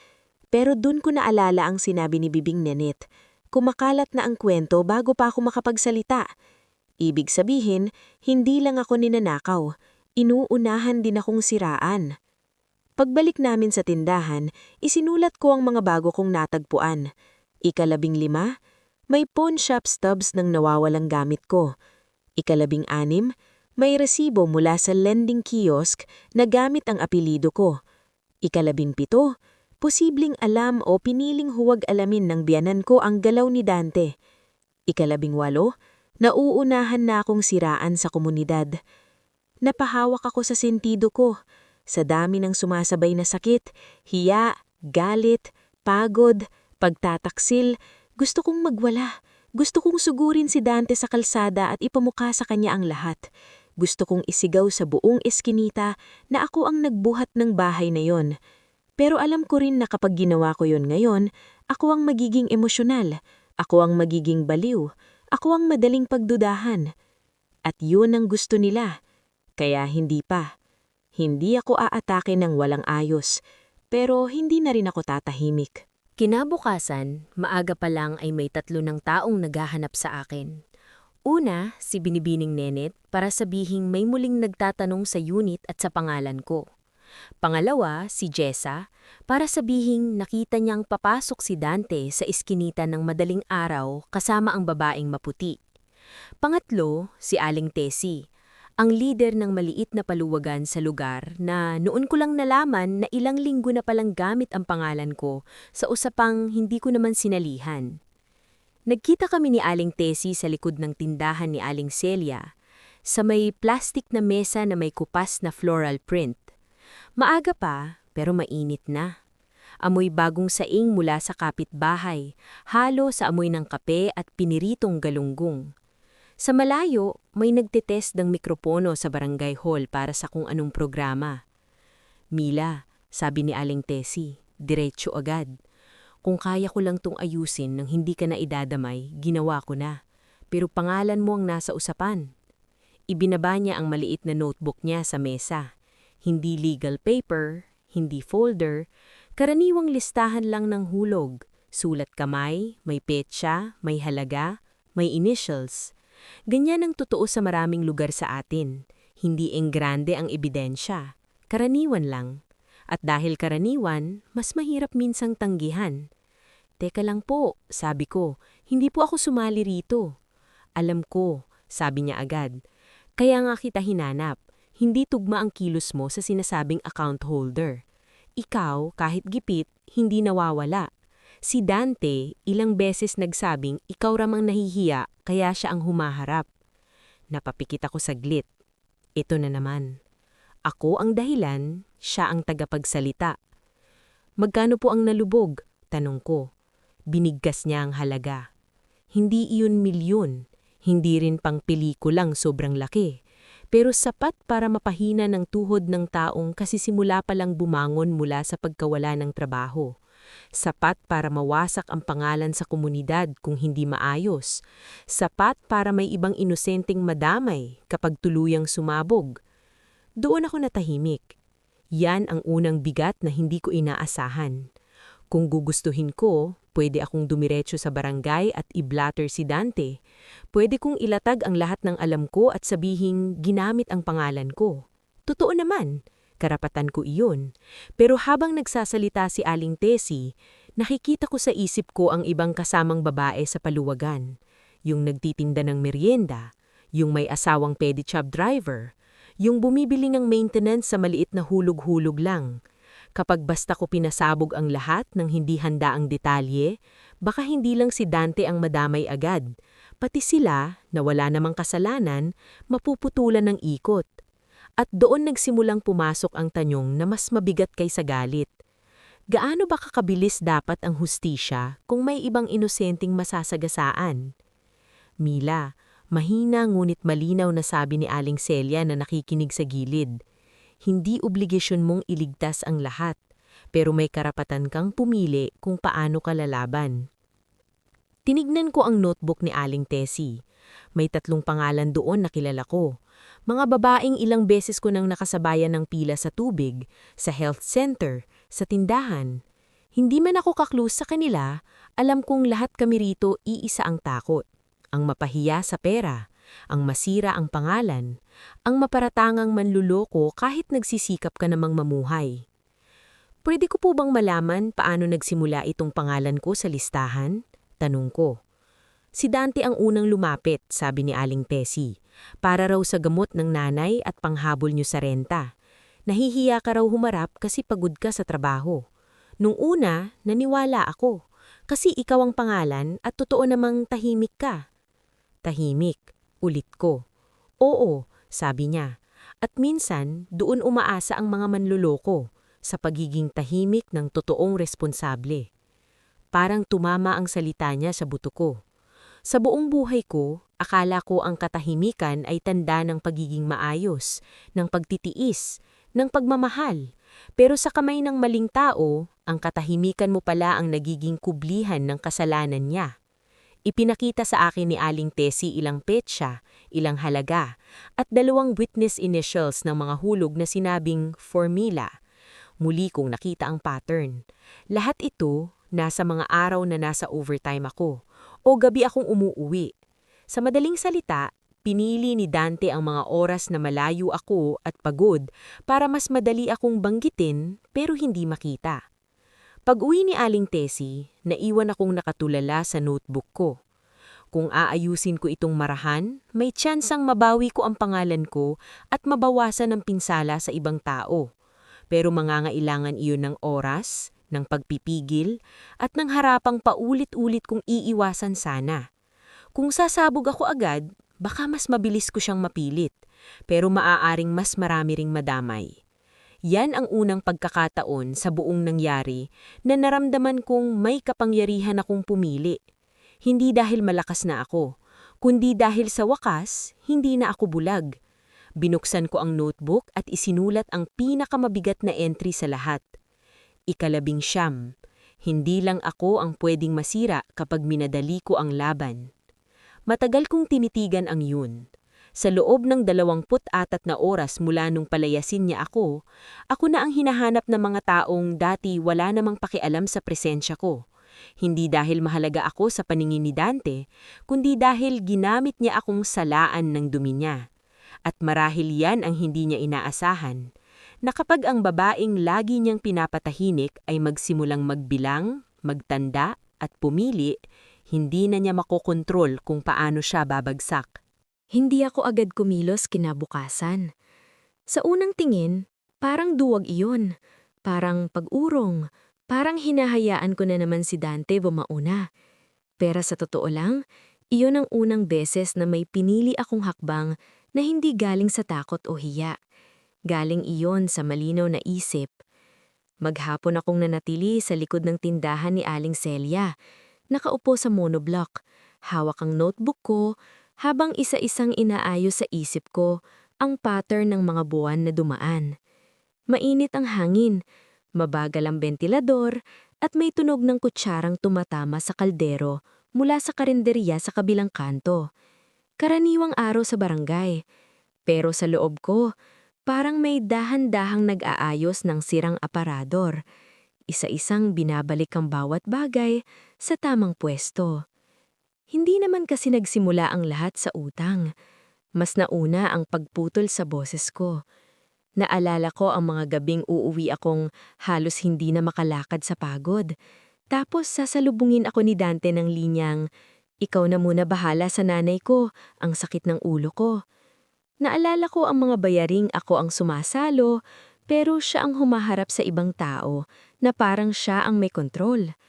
Pero dun ko naalala ang sinabi ni Bibing Nenet. Kumakalat na ang kwento bago pa ako makapagsalita. Ibig sabihin, hindi lang ako ninanakaw. Inuunahan din akong siraan. Pagbalik namin sa tindahan, isinulat ko ang mga bago kong natagpuan. 15, may pawn shop stubs ng nawawalang gamit ko. 16, may resibo mula sa lending kiosk na gamit ang apelyido ko. 17, posibleng alam o piniling huwag alamin ng biyanan ko ang galaw ni Dante. 18, nauunahan na akong siraan sa komunidad. Napahawak ako sa sentido ko. Sa dami ng sumasabay na sakit, hiya, galit, pagod, pagtataksil, gusto kong magwala. Gusto kong sugurin si Dante sa kalsada at ipamukha sa kanya ang lahat. Gusto kong isigaw sa buong eskinita na ako ang nagbuhat ng bahay na yon. Pero alam ko rin na kapag ginawa ko yon ngayon, ako ang magiging emosyonal, ako ang magiging baliw, ako ang madaling pagdudahan. At yun ang gusto nila. Kaya hindi pa. Hindi ako aatake ng walang ayos, pero hindi na rin ako tatahimik. Kinabukasan, maaga pa lang ay may 3 ng taong naghahanap sa akin. Una, si Binibining Nenet para sabihing may muling nagtatanong sa unit at sa pangalan ko. Pangalawa, si Jessa para sabihing nakita niyang papasok si Dante sa iskinita ng madaling araw kasama ang babaeng maputi. Pangatlo, si Aling Tessie, ang lider ng maliit na paluwagan sa lugar na noon ko lang nalaman na ilang linggo na palang gamit ang pangalan ko sa usapang hindi ko naman sinalihan. Nagkita kami ni Aling Tessie sa likod ng tindahan ni Aling Celia, sa may plastic na mesa na may kupas na floral print. Maaga pa, pero mainit na. Amoy bagong saing mula sa kapitbahay, halo sa amoy ng kape at piniritong galunggong. Sa malayo, may nagtetest ng mikropono sa barangay hall para sa kung anong programa. Mila, sabi ni Aling Tessie, diretso agad. Kung kaya ko lang tong ayusin nang hindi ka na idadamay, ginawa ko na. Pero pangalan mo ang nasa usapan. Ibinaba niya ang maliit na notebook niya sa mesa. Hindi legal paper, hindi folder, karaniwang listahan lang ng hulog. Sulat kamay, may petsa, may halaga, may initials. Ganyan ang totoo sa maraming lugar sa atin. Hindi enggrande ang ebidensya. Karaniwan lang. At dahil karaniwan, mas mahirap minsang tanggihan. Teka lang po, sabi ko, hindi po ako sumali rito. Alam ko, sabi niya agad. Kaya nga kita hinanap. Hindi tugma ang kilos mo sa sinasabing account holder. Ikaw, kahit gipit, hindi nawawala. Si Dante, ilang beses nagsabing ikaw ramang nahihiya kaya siya ang humaharap. Napapikit ako saglit. Ito na naman. Ako ang dahilan, siya ang tagapagsalita. Magkano po ang nalubog? Tanong ko. Binigkas niya ang halaga. Hindi iyon milyon, hindi rin pang pelikulang sobrang laki. Pero sapat para mapahina ng tuhod ng taong kasi simula pa lang bumangon mula sa pagkawala ng trabaho. Sapat para mawasak ang pangalan sa komunidad kung hindi maayos. Sapat para may ibang inosenteng madamay kapag tuluyang sumabog. Doon ako natahimik. Yan ang unang bigat na hindi ko inaasahan. Kung gugustuhin ko, pwede akong dumiretso sa barangay at i-blatter si Dante. Pwede kong ilatag ang lahat ng alam ko at sabihing ginamit ang pangalan ko. Totoo naman. Karapatan ko iyon. Pero habang nagsasalita si Aling Tessie, nakikita ko sa isip ko ang ibang kasamang babae sa paluwagan. Yung nagtitinda ng merienda, yung may asawang pedicab driver, yung bumibili ng maintenance sa maliit na hulog-hulog lang. Kapag basta ko pinasabog ang lahat ng hindi handa ang detalye, baka hindi lang si Dante ang madamay agad. Pati sila, na wala namang kasalanan, mapuputulan ng ikot. At doon nagsimulang pumasok ang tanong na mas mabigat kaysa galit. Gaano ba kakabilis dapat ang hustisya kung may ibang inosenteng masasagasaan? Mila, mahina ngunit malinaw na sabi ni Aling Celia na nakikinig sa gilid. Hindi obligasyon mong iligtas ang lahat, pero may karapatan kang pumili kung paano ka lalaban. Tinignan ko ang notebook ni Aling Tessie. May 3 pangalan doon na kilala ko. Mga babaeng ilang beses ko nang nakasabayan ng pila sa tubig, sa health center, sa tindahan. Hindi man ako kaklus sa kanila, alam kong lahat kami rito iisa ang takot. Ang mapahiya sa pera, ang masira ang pangalan, ang maparatangang manluloko kahit nagsisikap ka namang mamuhay. Pwede ko po bang malaman paano nagsimula itong pangalan ko sa listahan? Tanong ko. Si Dante ang unang lumapit, sabi ni Aling Tessie, para raw sa gamot ng nanay at panghabol niyo sa renta. Nahihiya ka raw humarap kasi pagod ka sa trabaho. Nung una, naniwala ako, kasi ikaw ang pangalan at totoo namang tahimik ka. Tahimik, ulit ko. Oo, sabi niya. At minsan, doon umaasa ang mga manluloko sa pagiging tahimik ng totoong responsable. Parang tumama ang salita niya sa buto ko. Sa buong buhay ko, akala ko ang katahimikan ay tanda ng pagiging maayos, ng pagtitiis, ng pagmamahal. Pero sa kamay ng maling tao, ang katahimikan mo pala ang nagiging kublihan ng kasalanan niya. Ipinakita sa akin ni Aling Tessie ilang petsa, ilang halaga, at 2 witness initials ng mga hulog na sinabing formula. Muli kong nakita ang pattern. Lahat ito nasa mga araw na nasa overtime ako o gabi akong umuuwi. Sa madaling salita, pinili ni Dante ang mga oras na malayo ako at pagod para mas madali akong banggitin pero hindi makita. Pag-uwi ni Aling Tessie, naiwan akong nakatulala sa notebook ko. Kung aayusin ko itong marahan, may tsansang mabawi ko ang pangalan ko at mabawasan ang pinsala sa ibang tao. Pero mangangailangan iyon ng oras, ng pagpipigil, at ng harapang paulit-ulit kong iiwasan sana. Kung sasabog ako agad, baka mas mabilis ko siyang mapilit, pero maaaring mas marami ring madamay. Yan ang unang pagkakataon sa buong nangyari na naramdaman kong may kapangyarihan akong pumili. Hindi dahil malakas na ako, kundi dahil sa wakas, hindi na ako bulag. Binuksan ko ang notebook at isinulat ang pinakamabigat na entry sa lahat. 19. Hindi lang ako ang pwedeng masira kapag minadali ko ang laban. Matagal kong tinitigan ang yun. Sa loob ng 24 na oras mula nung palayasin niya ako na ang hinahanap ng mga taong dati wala namang pakialam sa presensya ko. Hindi dahil mahalaga ako sa paningin ni Dante, kundi dahil ginamit niya akong salaan ng dumi niya. At marahil yan ang hindi niya inaasahan, na kapag ang babaeng lagi niyang pinapatahinik ay magsimulang magbilang, magtanda at pumili, hindi na niya makokontrol kung paano siya babagsak. Hindi ako agad kumilos kinabukasan. Sa unang tingin, parang duwag iyon. Parang pag-urong. Parang hinahayaan ko na naman si Dante bumauna. Pero sa totoo lang, iyon ang unang beses na may pinili akong hakbang na hindi galing sa takot o hiya. Galing iyon sa malinaw na isip. Maghapon akong nanatili sa likod ng tindahan ni Aling Celia. Nakaupo sa monoblock. Hawak ang notebook ko, habang isa-isang inaayos sa isip ko ang pattern ng mga buwan na dumaan. Mainit ang hangin, mabagal ang bentilador, at may tunog ng kutsarang tumatama sa kaldero mula sa karinderya sa kabilang kanto. Karaniwang araw sa barangay, pero sa loob ko, parang may dahan-dahang nag-aayos ng sirang aparador. Isa-isang binabalik ang bawat bagay sa tamang pwesto. Hindi naman kasi nagsimula ang lahat sa utang. Mas nauna ang pagputol sa boses ko. Naalala ko ang mga gabing uuwi akong halos hindi na makalakad sa pagod. Tapos sasalubungin ako ni Dante ng linyang, "Ikaw na muna bahala sa nanay ko, ang sakit ng ulo ko." Naalala ko ang mga bayaring ako ang sumasalo, pero siya ang humaharap sa ibang tao na parang siya ang may kontrol.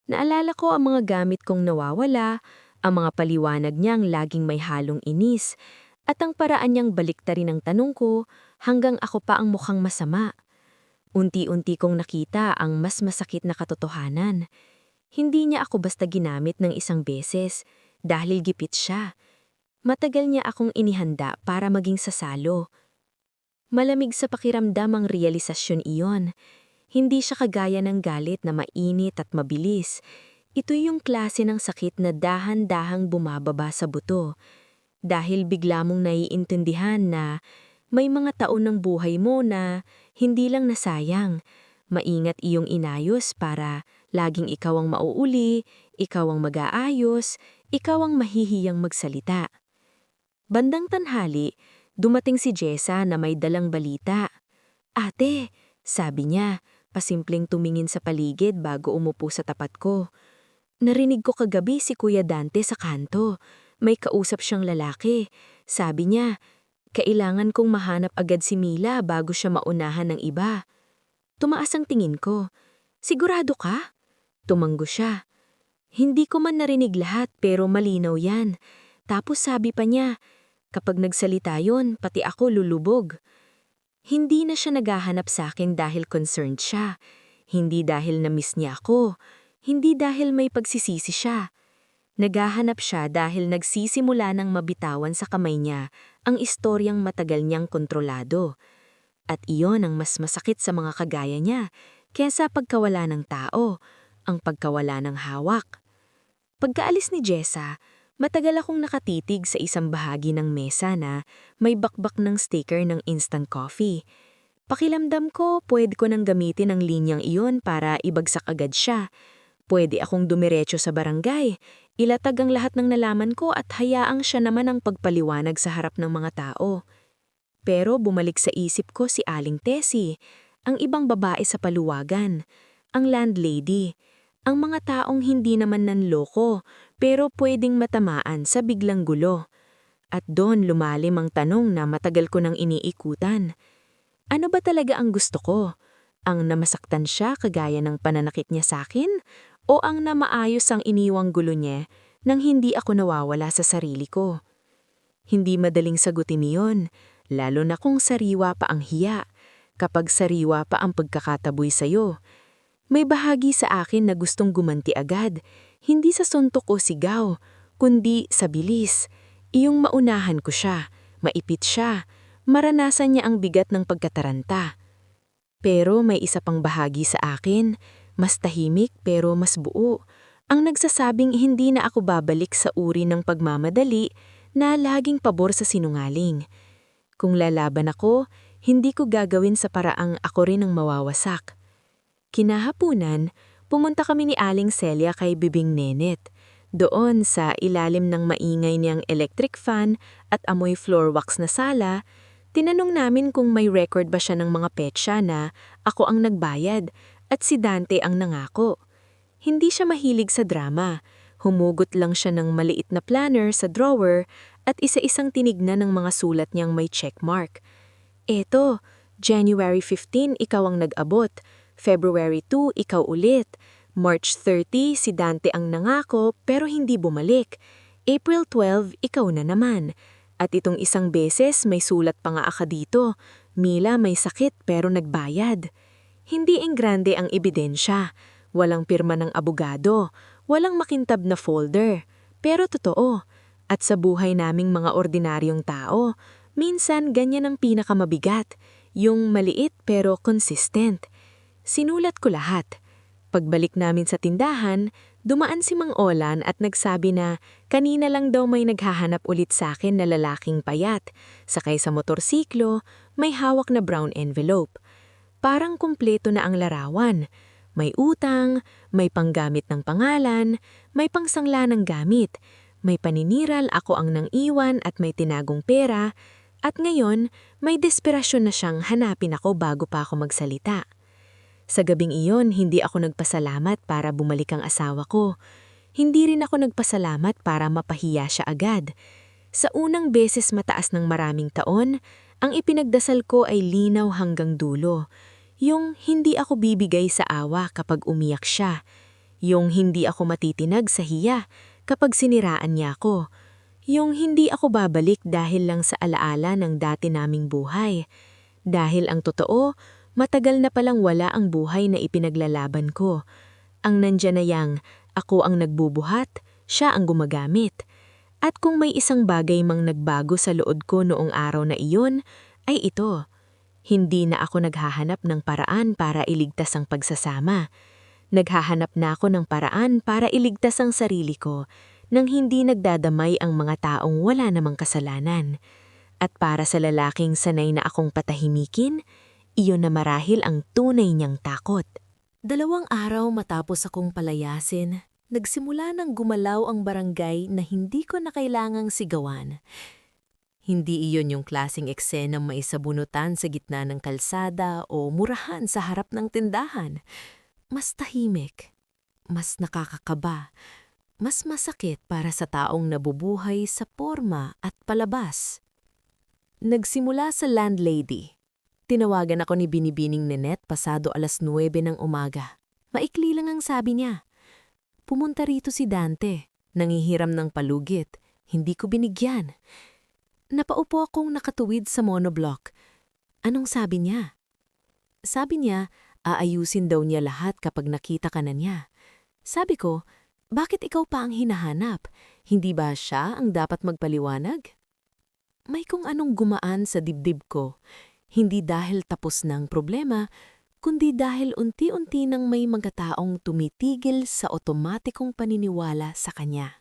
Naalala ko ang mga gamit kong nawawala, ang mga paliwanag niyang laging may halong inis, at ang paraan niyang baliktarin ang tanong ko hanggang ako pa ang mukhang masama. Unti-unti kong nakita ang mas masakit na katotohanan. Hindi niya ako basta ginamit ng isang beses dahil gipit siya. Matagal niya akong inihanda para maging sasalo. Malamig sa pakiramdam ang realisasyon iyon. Hindi siya kagaya ng galit na mainit at mabilis. Ito yung klase ng sakit na dahan-dahang bumababa sa buto. Dahil bigla mong naiintindihan na may mga taon ng buhay mo na hindi lang nasayang. Maingat iyong inayos para laging ikaw ang mauuli, ikaw ang mag-aayos, ikaw ang mahihiyang magsalita. Bandang tanghali, dumating si Jessa na may dalang balita. "Ate," sabi niya, pasimpleng tumingin sa paligid bago umupo sa tapat ko. "Narinig ko kagabi si Kuya Dante sa kanto. May kausap siyang lalaki. Sabi niya, kailangan kong mahanap agad si Mila bago siya maunahan ng iba." Tumaas ang tingin ko. "Sigurado ka?" Tumanggo siya. Hindi ko man narinig lahat pero malinaw yan. Tapos sabi pa niya, kapag nagsalita yon, pati ako lulubog. Hindi na siya naghahanap sa akin dahil concerned siya. Hindi dahil na-miss niya ako. Hindi dahil may pagsisisi siya. Naghahanap siya dahil nagsisimula ng mabitawan sa kamay niya ang istoryang matagal niyang kontrolado. At iyon ang mas masakit sa mga kagaya niya kaysa pagkawala ng tao, ang pagkawala ng hawak. Pagkaalis ni Jessa, matagal akong nakatitig sa isang bahagi ng mesa na may bakbak ng sticker ng instant coffee. Pakilamdam ko, pwede ko nang gamitin ang linyang iyon para ibagsak agad siya. Pwede akong dumiretso sa barangay, ilatag ang lahat ng nalaman ko at hayaang siya naman ang pagpaliwanag sa harap ng mga tao. Pero bumalik sa isip ko si Aling Tessie, ang ibang babae sa paluwagan, ang landlady, ang mga taong hindi naman nanloko pero pwedeng matamaan sa biglang gulo. At doon lumalim ang tanong na matagal ko nang iniikutan. Ano ba talaga ang gusto ko? Ang namasaktan siya kagaya ng pananakit niya sa akin? O ang namaayos ang iniwang gulo niya nang hindi ako nawawala sa sarili ko? Hindi madaling sagutin iyon, lalo na kung sariwa pa ang hiya, kapag sariwa pa ang pagkakataboy sa'yo. May bahagi sa akin na gustong gumanti agad, hindi sa suntok o sigaw, kundi sa bilis. Iyong maunahan ko siya, maipit siya, maranasan niya ang bigat ng pagkataranta. Pero may isa pang bahagi sa akin, mas tahimik pero mas buo. Ang nagsasabing hindi na ako babalik sa uri ng pagmamadali na laging pabor sa sinungaling. Kung lalaban ako, hindi ko gagawin sa paraang ako rin ang mawawasak. Kinahapunan, pumunta kami ni Aling Celia kay Bibing Nenet. Doon sa ilalim ng maingay niyang electric fan at amoy floor wax na sala, tinanong namin kung may record ba siya ng mga petsa na ako ang nagbayad at si Dante ang nangako. Hindi siya mahilig sa drama. Humugot lang siya ng maliit na planner sa drawer at isa-isang tinignan ng mga sulat niyang may checkmark. Eto, January 15 ikaw ang nag-abot, February 2 ikaw ulit, March 30 si Dante ang nangako pero hindi bumalik, April 12 ikaw na naman. At itong isang beses may sulat pa nga aka dito, Mila may sakit pero nagbayad. Hindi enggrande ang ebidensya, walang pirma ng abogado, walang makintab na folder, pero totoo. At sa buhay naming mga ordinaryong tao, minsan ganyan ang pinakamabigat, yung maliit pero consistent. Sinulat ko lahat. Pagbalik namin sa tindahan, dumaan si Mang Olan at nagsabi na kanina lang daw may naghahanap ulit sa akin na lalaking payat, sakay sa motorsiklo, may hawak na brown envelope. Parang kumpleto na ang larawan. May utang, may panggamit ng pangalan, may pangsangla ng gamit, may paniniral ako ang nang iwan at may tinagong pera, at ngayon may desperasyon na siyang hanapin ako bago pa ako magsalita. Sa gabing iyon, hindi ako nagpasalamat para bumalik ang asawa ko. Hindi rin ako nagpasalamat para mapahiya siya agad. Sa unang beses mataas ng maraming taon, ang ipinagdasal ko ay linaw hanggang dulo. Yung hindi ako bibigay sa awa kapag umiyak siya. Yung hindi ako matitinag sa hiya kapag siniraan niya ako. Yung hindi ako babalik dahil lang sa alaala ng dati naming buhay. Dahil ang totoo, matagal na palang wala ang buhay na ipinaglalaban ko. Ang nandyan na yang, ako ang nagbubuhat, siya ang gumagamit. At kung may isang bagay mang nagbago sa loob ko noong araw na iyon, ay ito. Hindi na ako naghahanap ng paraan para iligtas ang pagsasama. Naghahanap na ako ng paraan para iligtas ang sarili ko nang hindi nagdadamay ang mga taong wala namang kasalanan. At para sa lalaking sanay na akong patahimikin, iyon na marahil ang tunay niyang takot. 2 araw matapos akong palayasin, nagsimula ng gumalaw ang barangay na hindi ko na kailangang sigawan. Hindi iyon yung klaseng eksenang maisabunutan sa gitna ng kalsada o murahan sa harap ng tindahan. Mas tahimik, mas nakakakaba, mas masakit para sa taong nabubuhay sa porma at palabas. Nagsimula sa landlady. Tinawagan ako ni Binibining Nenet pasado 9:00 ng umaga. Maikli lang ang sabi niya. Pumunta rito si Dante, nangihiram ng palugit. Hindi ko binigyan. Napaupo akong nakatuwid sa monoblock. Anong sabi niya? Sabi niya, aayusin daw niya lahat kapag nakita ka na niya. Sabi ko, bakit ikaw pa ang hinahanap? Hindi ba siya ang dapat magpaliwanag? May kung anong gumaan sa dibdib ko. Hindi dahil tapos ng problema, kundi dahil unti-unti nang may mga taong tumitigil sa otomatikong paniniwala sa kanya.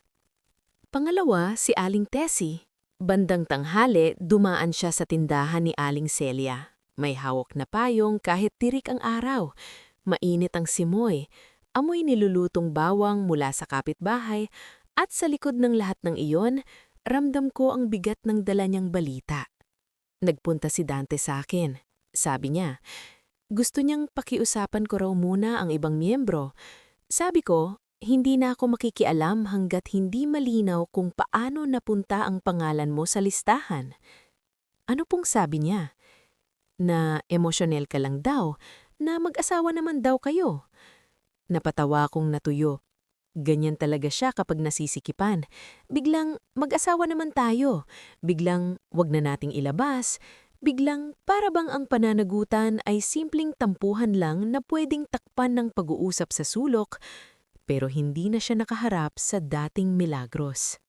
Pangalawa, si Aling Tessie. Bandang tanghali, dumaan siya sa tindahan ni Aling Celia. May hawak na payong kahit tirik ang araw. Mainit ang simoy, amoy nilulutong bawang mula sa kapitbahay, at sa likod ng lahat ng iyon, ramdam ko ang bigat ng dala niyang balita. Nagpunta si Dante sa akin. Sabi niya, gusto niyang pakiusapan ko raw muna ang ibang miyembro. Sabi ko, hindi na ako makikialam hanggat hindi malinaw kung paano napunta ang pangalan mo sa listahan. Ano pong sabi niya? Na emosyonel ka lang daw, na mag-asawa naman daw kayo. Napatawa akong natuyo. Ganyan talaga siya kapag nasisikipan. Biglang mag-asawa naman tayo. Biglang wag na nating ilabas. Biglang para bang ang pananagutan ay simpleng tampuhan lang na pwedeng takpan ng pag-uusap sa sulok, pero hindi na siya nakaharap sa dating milagros.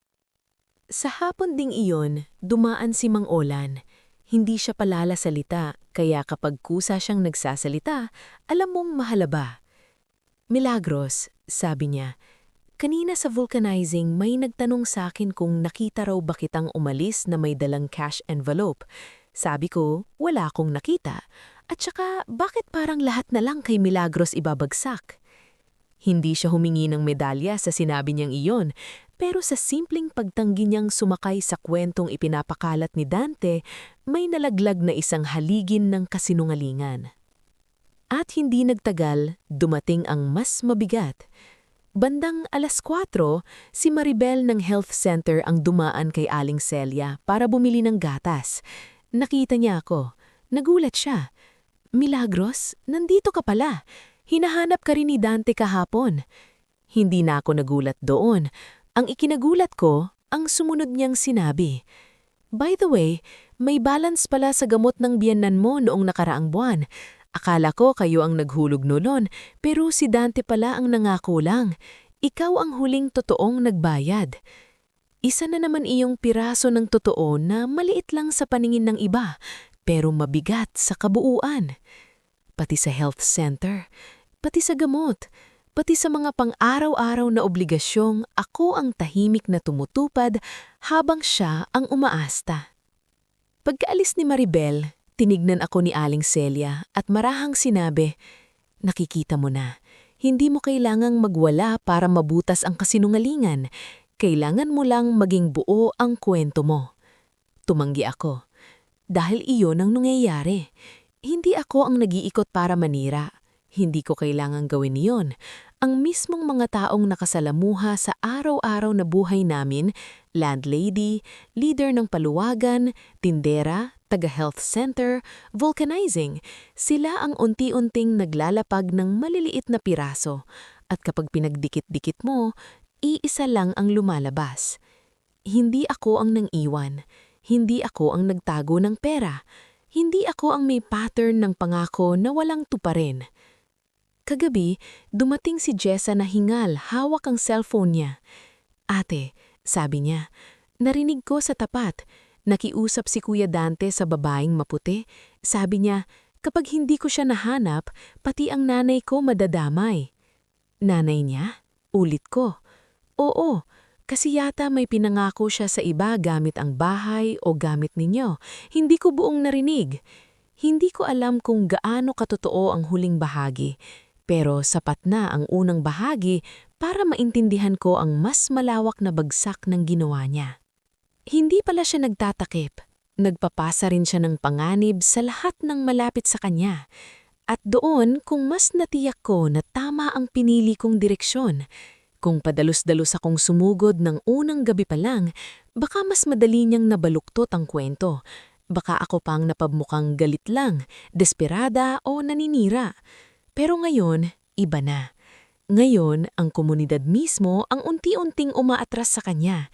Sa hapon ding iyon, dumaan si Mang Olan. Hindi siya palala salita, kaya kapag kusa siyang nagsasalita, alam mong mahalaba. Milagros, sabi niya, kanina sa vulcanizing may nagtanong sa akin kung nakita raw ba kitang umalis na may dalang cash envelope. Sabi ko, wala akong nakita. At saka, bakit parang lahat na lang kay Milagros ibabagsak? Hindi siya humingi ng medalya sa sinabi niyang iyon, pero sa simpleng pagtanggi niyang sumakay sa kwentong ipinapakalat ni Dante, may nalaglag na isang haligin ng kasinungalingan. At hindi nagtagal, dumating ang mas mabigat. Bandang 4:00, si Maribel ng health center ang dumaan kay Aling Celia para bumili ng gatas. Nakita niya ako. Nagulat siya. Milagros, nandito ka pala. Hinahanap ka rin ni Dante kahapon. Hindi na ako nagulat doon. Ang ikinagulat ko, ang sumunod niyang sinabi. By the way, may balance pala sa gamot ng biyenan mo noong nakaraang buwan. Akala ko kayo ang naghulog noon, pero si Dante pala ang nangako lang. Ikaw ang huling totoong nagbayad. Isa na naman iyong piraso ng totoo na maliit lang sa paningin ng iba, pero mabigat sa kabuuan. Pati sa health center, pati sa gamot, pati sa mga pang-araw-araw na obligasyong ako ang tahimik na tumutupad habang siya ang umaasta. Pagkaalis ni Maribel, tinignan ako ni Aling Celia at marahang sinabi, nakikita mo na, hindi mo kailangang magwala para mabutas ang kasinungalingan. Kailangan mo lang maging buo ang kwento mo. Tumanggi ako. Dahil iyon ang nangyayari. Hindi ako ang nag-iikot para manira. Hindi ko kailangang gawin iyon. Ang mismong mga taong nakasalamuha sa araw-araw na buhay namin, landlady, leader ng paluwagan, tindera, taga-health center, vulcanizing, sila ang unti-unting naglalapag ng maliliit na piraso. At kapag pinagdikit-dikit mo, iisa lang ang lumalabas. Hindi ako ang nang-iwan. Hindi ako ang nagtago ng pera. Hindi ako ang may pattern ng pangako na walang tuparin. Kagabi, dumating si Jessa na hingal, hawak ang cellphone niya. Ate, sabi niya, narinig ko sa tapat. Nakiusap si Kuya Dante sa babaeng maputi. Sabi niya, kapag hindi ko siya nahanap, pati ang nanay ko madadamay. Nanay niya? Ulit ko. Oo, kasi yata may pinangako siya sa iba gamit ang bahay o gamit ninyo. Hindi ko buong narinig. Hindi ko alam kung gaano katotoo ang huling bahagi, pero sapat na ang unang bahagi para maintindihan ko ang mas malawak na bagsak ng ginawa niya. Hindi pala siya nagtatakip. Nagpapasa rin siya ng panganib sa lahat ng malapit sa kanya. At doon kung mas natiyak ko na tama ang pinili kong direksyon. Kung padalos-dalos akong sumugod ng unang gabi pa lang, baka mas madali niyang nabaluktot ang kwento. Baka ako pang napabmukhang galit lang, desperada o naninira. Pero ngayon, iba na. Ngayon, ang komunidad mismo ang unti-unting umaatras sa kanya.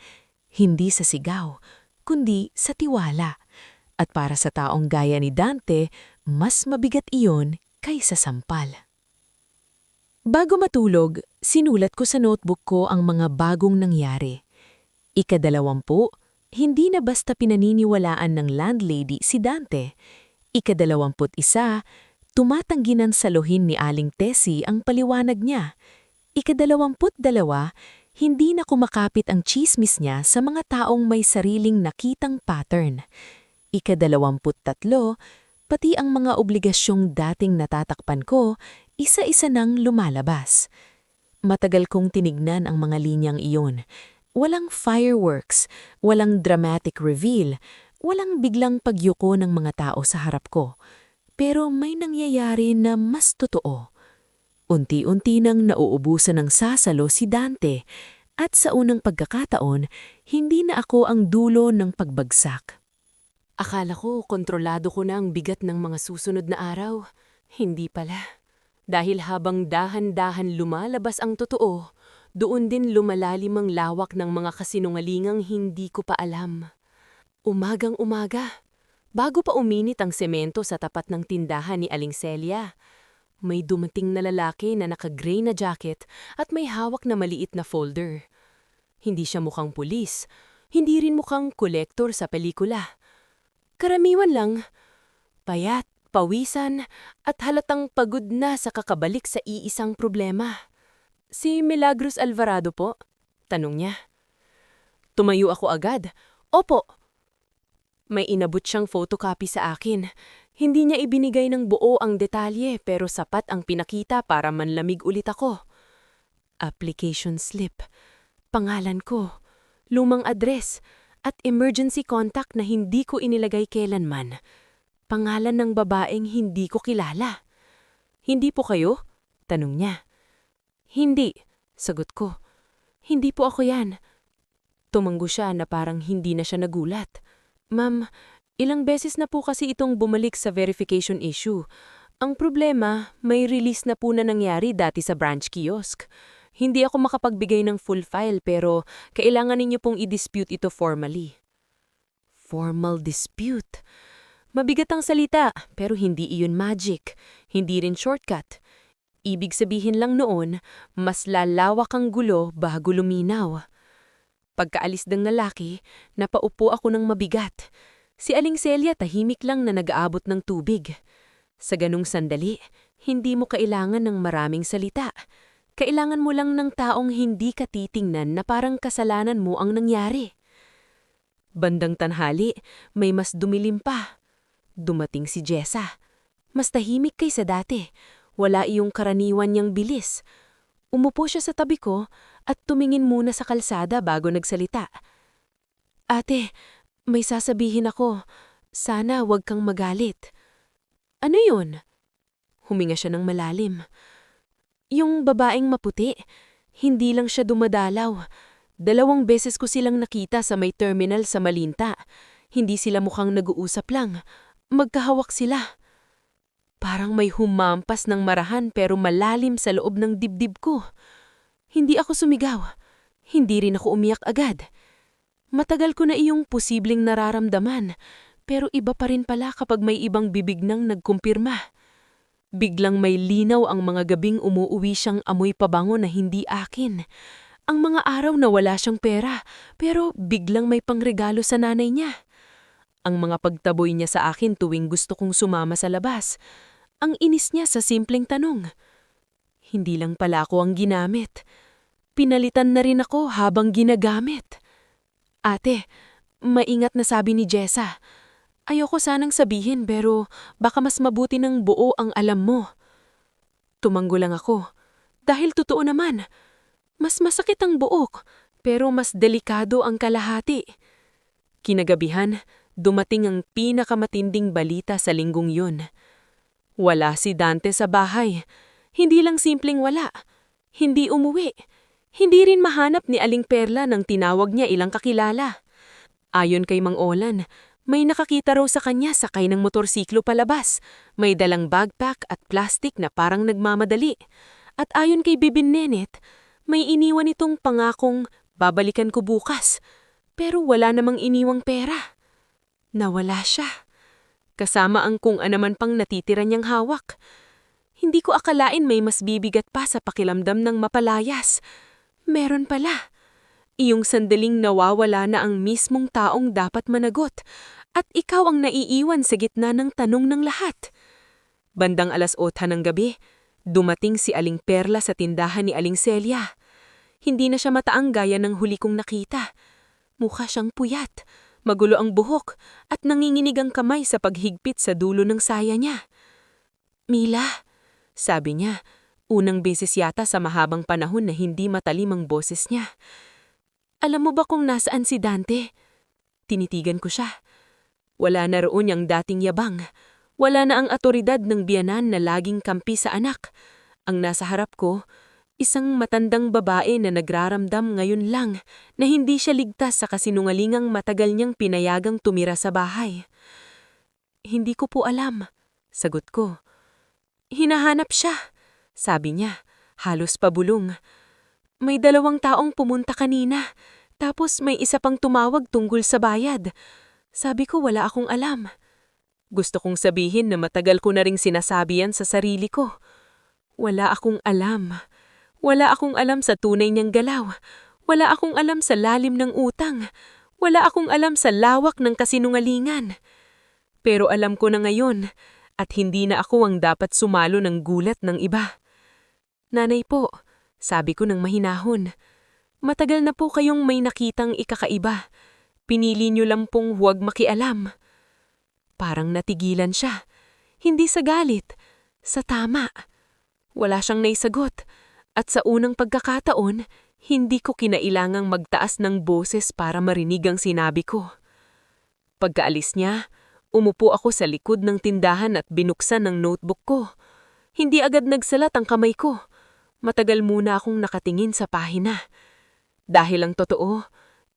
Hindi sa sigaw, kundi sa tiwala. At para sa taong gaya ni Dante, mas mabigat iyon kaysa sampal. Bago matulog, sinulat ko sa notebook ko ang mga bagong nangyari. 20, hindi na basta pinaniniwalaan ng landlady si Dante. 21, tumatanggi ng saluhin ni Aling Tessie ang paliwanag niya. 22, hindi na kumakapit ang tsismis niya sa mga taong may sariling nakitang pattern. 23, pati ang mga obligasyong dating natatakpan ko, isa-isa nang lumalabas. Matagal kong tinignan ang mga linyang iyon. Walang fireworks, walang dramatic reveal, walang biglang pagyuko ng mga tao sa harap ko. Pero may nangyayari na mas totoo. Unti-unti nang nauubusan ng sasalo si Dante, at sa unang pagkakataon, hindi na ako ang dulo ng pagbagsak. Akala ko kontrolado ko na ang bigat ng mga susunod na araw. Hindi pala. Dahil habang dahan-dahan lumalabas ang totoo, doon din lumalalim ang lawak ng mga kasinungalingang hindi ko pa alam. Umagang-umaga, bago pa uminit ang semento sa tapat ng tindahan ni Aling Celia, may dumating na lalaki na naka-gray na jacket at may hawak na maliit na folder. Hindi siya mukhang pulis, Hindi rin mukhang kolektor sa pelikula. Karaniwan lang, payat, pawisan, at halatang pagod na sa kakabalik sa iisang problema. Si Milagros Alvarado po? Tanong niya. Tumayo ako agad. Opo. May inabot siyang photocopy sa akin. Hindi niya ibinigay ng buo ang detalye pero sapat ang pinakita para manlamig ulit ako. Application slip, pangalan ko, lumang address, at emergency contact na hindi ko inilagay kailanman. Pangalan ng babaeng hindi ko kilala. Hindi po kayo? Tanong niya. Hindi, sagot ko. Hindi po ako yan. Tumanggo siya na parang hindi na siya nagulat. Ma'am, ilang beses na po kasi itong bumalik sa verification issue. Ang problema, may release na po na nangyari dati sa branch kiosk. Hindi ako makapagbigay ng full file pero kailangan ninyo pong i-dispute ito formally. Formal dispute? Mabigat ang salita pero hindi iyon magic. Hindi rin shortcut. Ibig sabihin lang noon, mas lalawak ang gulo bago luminaw. Pagkaalis ng lalaki, napaupo ako ng mabigat. Si Aling Celia tahimik lang na nag-aabot ng tubig. Sa ganung sandali, hindi mo kailangan ng maraming salita. Kailangan mo lang ng taong hindi ka titingnan na parang kasalanan mo ang nangyari. Bandang tanghali, may mas dumilim pa. Dumating si Jessa. Mas tahimik kaysa dati. Wala iyong karaniwan niyang bilis. Umupo siya sa tabi ko at tumingin muna sa kalsada bago nagsalita. Ate, may sasabihin ako. Sana wag kang magalit. Ano yun? Huminga siya ng malalim. Yung babaeng maputi, hindi lang siya dumadalaw. 2 beses ko silang nakita sa may terminal sa Malinta. Hindi sila mukhang nag-uusap lang. Magkahawak sila. Parang may humampas ng marahan pero malalim sa loob ng dibdib ko. Hindi ako sumigaw. Hindi rin ako umiyak agad. Matagal ko na iyong posibleng nararamdaman, pero iba pa rin pala kapag may ibang bibig nang nagkumpirma. Biglang may linaw ang mga gabing umuuwi siyang amoy pabango na hindi akin. Ang mga araw na wala siyang pera, pero biglang may pangregalo sa nanay niya. Ang mga pagtaboy niya sa akin tuwing gusto kong sumama sa labas. Ang inis niya sa simpleng tanong. Hindi lang pala ako ang ginamit. Pinalitan na rin ako habang ginagamit. Ate, maingat na sabi ni Jessa. Ayoko sanang sabihin pero baka mas mabuti ng buo ang alam mo. Tumanggo lang ako. Dahil totoo naman, mas masakit ang buok pero mas delikado ang kalahati. Kinagabihan, dumating ang pinakamatinding balita sa linggong yun. Wala si Dante sa bahay. Hindi lang simpleng wala. Hindi umuwi. Hindi rin mahanap ni Aling Perla nang tinawag niya ilang kakilala. Ayon kay Mang Olan, may nakakita raw sa kanya sakay ng motorsiklo palabas. May dalang backpack at plastic na parang nagmamadali. At ayon kay Bibin Nenet, may iniwan itong pangakong babalikan ko bukas. Pero wala namang iniwang pera. Nawala siya. Kasama ang kung anuman pang natitira niyang hawak. Hindi ko akalain may mas bibigat pa sa pakilamdam ng mapalayas. Meron pala. Iyong sandaling nawawala na ang mismong taong dapat managot at ikaw ang naiiwan sa gitna ng tanong ng lahat. Bandang 8:00 ng gabi, dumating si Aling Perla sa tindahan ni Aling Celia. Hindi na siya mataang gaya ng huli kong nakita. Mukha siyang puyat. Magulo ang buhok at nanginginig ang kamay sa paghigpit sa dulo ng saya niya. Mila, sabi niya, unang beses yata sa mahabang panahon na hindi matalim ang boses niya. Alam mo ba kung nasaan si Dante? Tinitigan ko siya. Wala na roon yung dating yabang. Wala na ang atoridad ng biyanan na laging kampi sa anak. Ang nasa harap ko, isang matandang babae na nagraramdam ngayon lang na hindi siya ligtas sa kasinungalingang matagal niyang pinayagang tumira sa bahay. Hindi ko po alam, sagot ko. Hinahanap siya, sabi niya, halos pabulong. May 2 taong pumunta kanina, tapos may isa pang tumawag tungkol sa bayad. Sabi ko wala akong alam. Gusto kong sabihin na matagal ko na ring sinasabi yan sa sarili ko. Wala akong alam. Wala akong alam sa tunay niyang galaw. Wala akong alam sa lalim ng utang. Wala akong alam sa lawak ng kasinungalingan. Pero alam ko na ngayon at hindi na ako ang dapat sumalo ng gulat ng iba. Nanay po, sabi ko ng mahinahon, matagal na po kayong may nakitang ikakaiba. Pinili niyo lang pong huwag makialam. Parang natigilan siya. Hindi sa galit, sa tama. Wala siyang naisagot. At sa unang pagkakataon, hindi ko kinailangang magtaas ng boses para marinig ang sinabi ko. Pagkaalis niya, umupo ako sa likod ng tindahan at binuksan ang notebook ko. Hindi agad nagsalat ang kamay ko. Matagal muna akong nakatingin sa pahina. Dahil ang totoo,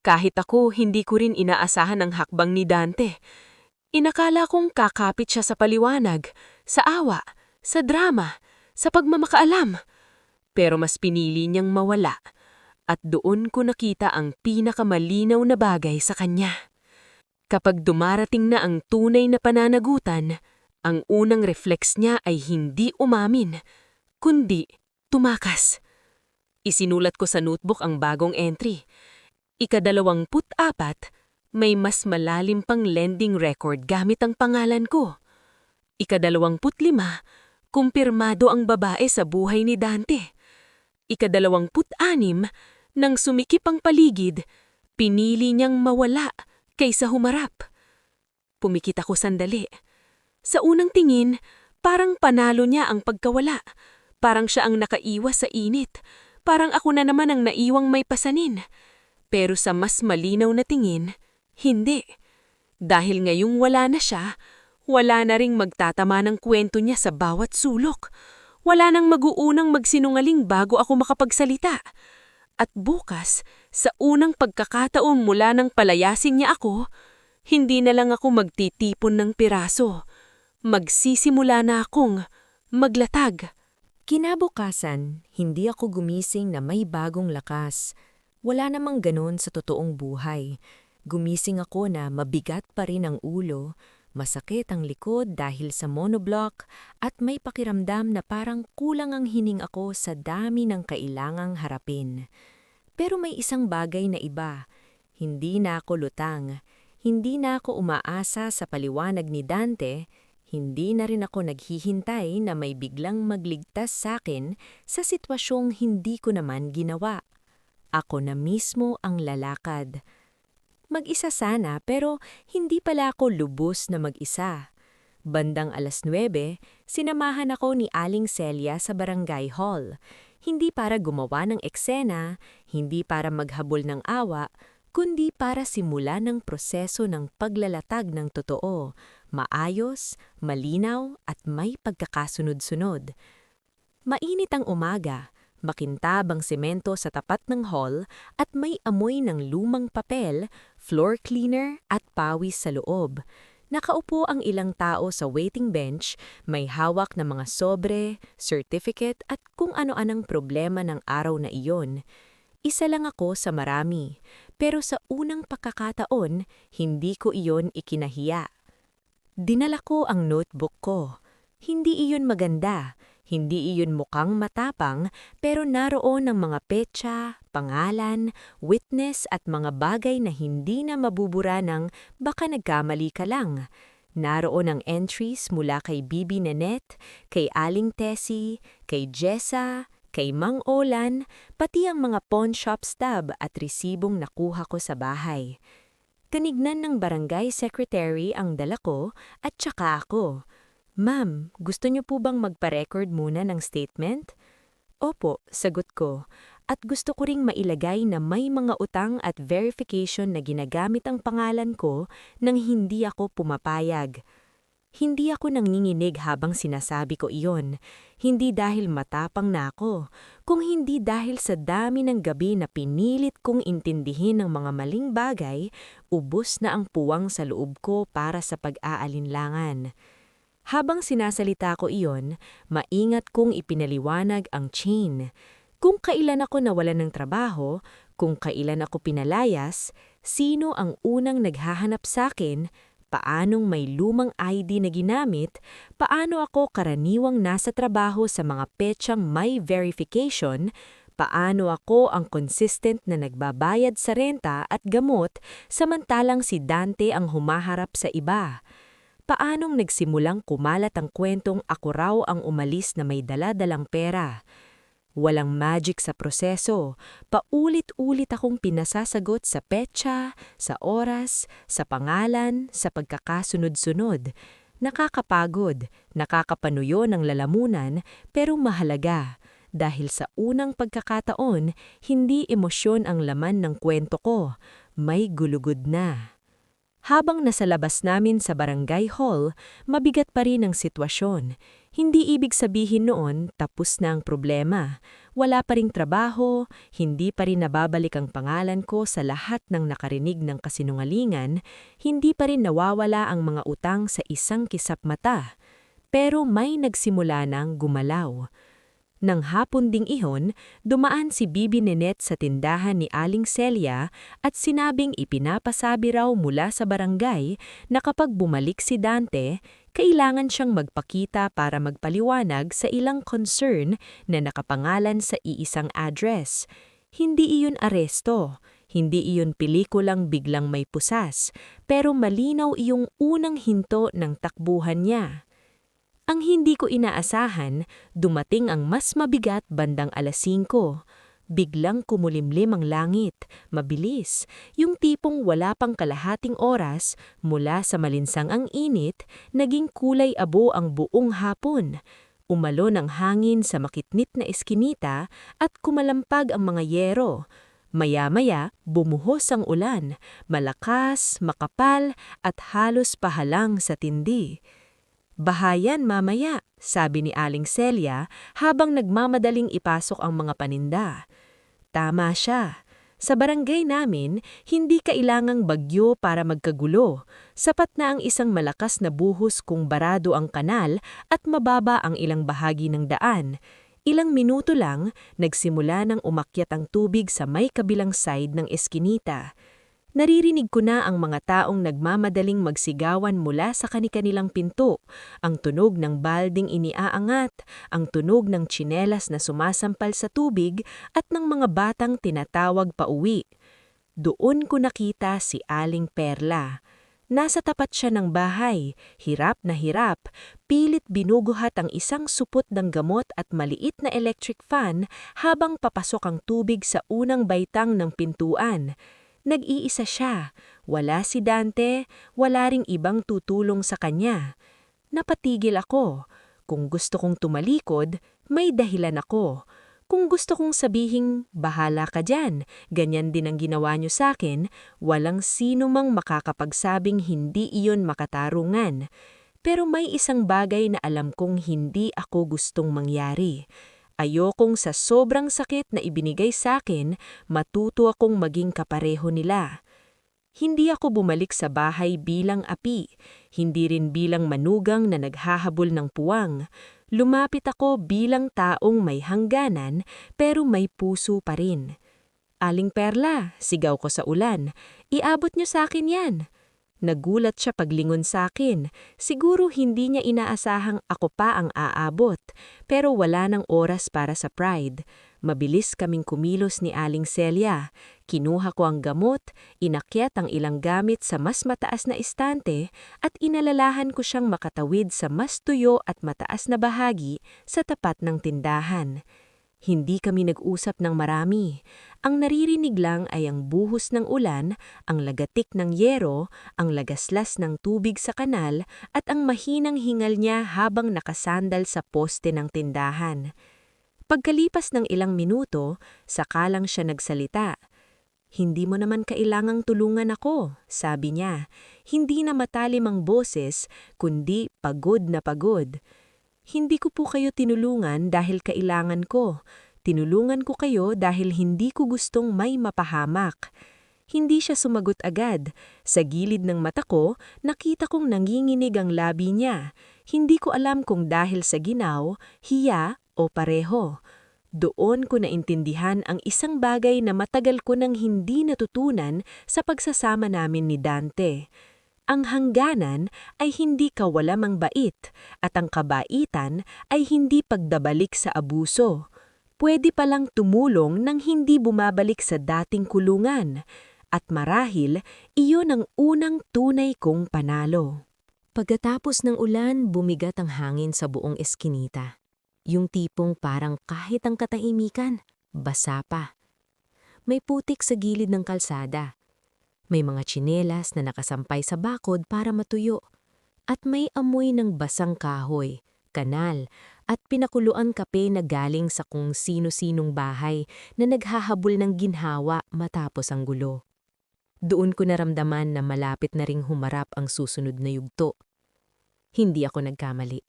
kahit ako hindi ko rin inaasahan ang hakbang ni Dante. Inakala kong kakapit siya sa paliwanag, sa awa, sa drama, sa pagmamakaalam. Pero mas pinili niyang mawala at doon ko nakita ang pinakamalinaw na bagay sa kanya. Kapag dumarating na ang tunay na pananagutan, ang unang reflex niya ay hindi umamin, kundi tumakas. Isinulat ko sa notebook ang bagong entry. Ika-24, may mas malalim pang lending record gamit ang pangalan ko. Ika-25, kumpirmado ang babae sa buhay ni Dante. Ika-26, nang sumikip ang paligid, pinili niyang mawala kaysa humarap. Pumikit ako sandali. Sa unang tingin, parang panalo niya ang pagkawala. Parang siya ang nakaiwas sa init. Parang ako na naman ang naiwang may pasanin. Pero sa mas malinaw na tingin, hindi. Dahil ngayong wala na siya, wala na ring magtatama ng kwento niya sa bawat sulok. Wala nang mag-uunang magsinungaling bago ako makapagsalita. At bukas, sa unang pagkakataon mula nang palayasin niya ako, hindi na lang ako magtitipon ng piraso. Magsisimula na akong maglatag. Kinabukasan, hindi ako gumising na may bagong lakas. Wala namang ganon sa totoong buhay. Gumising ako na mabigat pa rin ang ulo, masakit ang likod dahil sa monoblock at may pakiramdam na parang kulang ang hining ako sa dami ng kailangang harapin. Pero may isang bagay na iba. Hindi na ako lutang. Hindi na ako umaasa sa paliwanag ni Dante. Hindi na rin ako naghihintay na may biglang magligtas sa akin sa sitwasyong hindi ko naman ginawa. Ako na mismo ang lalakad. Mag-isa sana pero hindi pala ako lubos na mag-isa. Bandang 9:00, sinamahan ako ni Aling Celia sa barangay hall. Hindi para gumawa ng eksena, hindi para maghabol ng awa, kundi para simulan ng proseso ng paglalatag ng totoo, maayos, malinaw at may pagkakasunod-sunod. Mainit ang umaga. Makintab ang semento sa tapat ng hall at may amoy ng lumang papel, floor cleaner at pawis sa loob. Nakaupo ang ilang tao sa waiting bench, may hawak na mga sobre, certificate at kung ano-anong problema ng araw na iyon. Isa lang ako sa marami, pero sa unang pagkakataon, hindi ko iyon ikinahiya. Dinala ko ang notebook ko. Hindi iyon maganda. Hindi iyon mukhang matapang pero naroon ang mga petsa, pangalan, witness at mga bagay na hindi na mabubura ng baka nagkamali ka lang. Naroon ang entries mula kay Bibi Nenet, kay Aling Tessie, kay Jessa, kay Mang Olan, pati ang mga pawn shop stub at resibong nakuha ko sa bahay. Tinignan ng barangay secretary ang dala ko at tsaka ako. Ma'am, gusto niyo po bang magpa-record muna ng statement? Opo, sagot ko. At gusto ko ring mailagay na may mga utang at verification na ginagamit ang pangalan ko nang hindi ako pumapayag. Hindi ako nanginginig habang sinasabi ko iyon. Hindi dahil matapang na ako, kung hindi dahil sa dami ng gabi na pinilit kong intindihin ng mga maling bagay, ubos na ang puwang sa loob ko para sa pag-aalinlangan. Habang sinasalita ko iyon, maingat kong ipinaliwanag ang chain. Kung kailan ako nawalan ng trabaho, kung kailan ako pinalayas, sino ang unang naghahanap sa akin, paanong may lumang ID na ginamit, paano ako karaniwang nasa trabaho sa mga petsang may verification, Paano ako ang consistent na nagbabayad sa renta at gamot samantalang si Dante ang humaharap sa iba? Paanong nagsimulang kumalat ang kwentong ako raw ang umalis na may dala-dalang pera? Walang magic sa proseso. Paulit-ulit akong pinasasagot sa petsa, sa oras, sa pangalan, sa pagkakasunod-sunod. Nakakapagod, nakakapanuyo ng lalamunan, pero mahalaga. Dahil sa unang pagkakataon, hindi emosyon ang laman ng kwento ko. May gulugod na. Habang nasa labas namin sa barangay hall, mabigat pa rin ang sitwasyon. Hindi ibig sabihin noon tapos na ang problema. Wala pa ring trabaho, hindi pa rin nababalik ang pangalan ko sa lahat ng nakarinig ng kasinungalingan, hindi pa rin nawawala ang mga utang sa isang kisap mata. Pero may nagsimula ng gumalaw. Nang hapon ding ihon, dumaan si Bibi Nenet sa tindahan ni Aling Celia at sinabing ipinapasabi raw mula sa barangay na kapag bumalik si Dante, kailangan siyang magpakita para magpaliwanag sa ilang concern na nakapangalan sa iisang address. Hindi iyon aresto, hindi iyon pelikulang biglang may pusas, pero malinaw iyong unang hinto ng takbuhan niya. Ang hindi ko inaasahan, dumating ang mas mabigat bandang 5:00. Biglang kumulimlim ang langit, mabilis, yung tipong wala pang kalahating oras, mula sa malinsang ang init, naging kulay abo ang buong hapon. Umalon ang hangin sa makitnit na eskinita at kumalampag ang mga yero. Maya-maya, bumuhos ang ulan, malakas, makapal at halos pahalang sa tindi. "Bahayan mamaya," sabi ni Aling Celia habang nagmamadaling ipasok ang mga paninda. Tama siya. Sa barangay namin, hindi kailangang bagyo para magkagulo. Sapat na ang isang malakas na buhos kung barado ang kanal at mababa ang ilang bahagi ng daan. Ilang minuto lang, nagsimula nang umakyat ang tubig sa may kabilang side ng eskinita. Naririnig ko na ang mga taong nagmamadaling magsigawan mula sa kani-kanilang pinto, ang tunog ng balding iniaangat, ang tunog ng tsinelas na sumasampal sa tubig at ng mga batang tinatawag pauwi. Doon ko nakita si Aling Perla. Nasa tapat siya ng bahay, hirap na hirap, pilit binubuhat ang isang supot ng gamot at maliit na electric fan habang papasok ang tubig sa unang baitang ng pintuan. Nag-iisa siya, wala si Dante, wala ring ibang tutulong sa kanya. Napatigil ako. Kung gusto kong tumalikod, may dahilan ako. Kung gusto kong sabihing, bahala ka dyan, ganyan din ang ginawa niyo sa akin, walang sino mang makakapagsabing hindi iyon makatarungan. Pero may isang bagay na alam kong hindi ako gustong mangyari. Ayokong sa sobrang sakit na ibinigay sa akin, matuto akong maging kapareho nila. Hindi ako bumalik sa bahay bilang api, hindi rin bilang manugang na naghahabol ng puwang. Lumapit ako bilang taong may hangganan pero may puso pa rin. "Aling Perla," sigaw ko sa ulan, "iabot niyo sa akin yan." Nagulat siya paglingon sa akin. Siguro hindi niya inaasahang ako pa ang aabot, pero wala nang oras para sa pride. Mabilis kaming kumilos ni Aling Celia. Kinuha ko ang gamot, inakyat ang ilang gamit sa mas mataas na estante at inalalahan ko siyang makatawid sa mas tuyo at mataas na bahagi sa tapat ng tindahan. Hindi kami nag-usap ng marami. Ang naririnig lang ay ang buhos ng ulan, ang lagatik ng yero, ang lagaslas ng tubig sa kanal at ang mahinang hingal niya habang nakasandal sa poste ng tindahan. Pagkalipas ng ilang minuto, saka lang siya nagsalita. "Hindi mo naman kailangang tulungan ako," sabi niya. Hindi na matalim ang boses, kundi pagod na pagod. "Hindi ko po kayo tinulungan dahil kailangan ko. Tinulungan ko kayo dahil hindi ko gustong may mapahamak." Hindi siya sumagot agad. Sa gilid ng mata ko, nakita kong nanginginig ang labi niya. Hindi ko alam kung dahil sa ginaw, hiya o pareho. Doon ko naintindihan ang isang bagay na matagal ko nang hindi natutunan sa pagsasama namin ni Dante. Ang hangganan ay hindi kawalamang bait at ang kabaitan ay hindi pagdabalik sa abuso. Pwede palang tumulong nang hindi bumabalik sa dating kulungan. At marahil, iyon ang unang tunay kong panalo. Pagkatapos ng ulan, bumigat ang hangin sa buong eskinita. Yung tipong parang kahit ang katahimikan, basa pa. May putik sa gilid ng kalsada. May mga tsinelas na nakasampay sa bakod para matuyo. At may amoy ng basang kahoy, kanal, at pinakuluan kape na galing sa kung sino-sinong bahay na naghahabol ng ginhawa matapos ang gulo. Doon ko naramdaman na malapit na ring humarap ang susunod na yugto. Hindi ako nagkamali.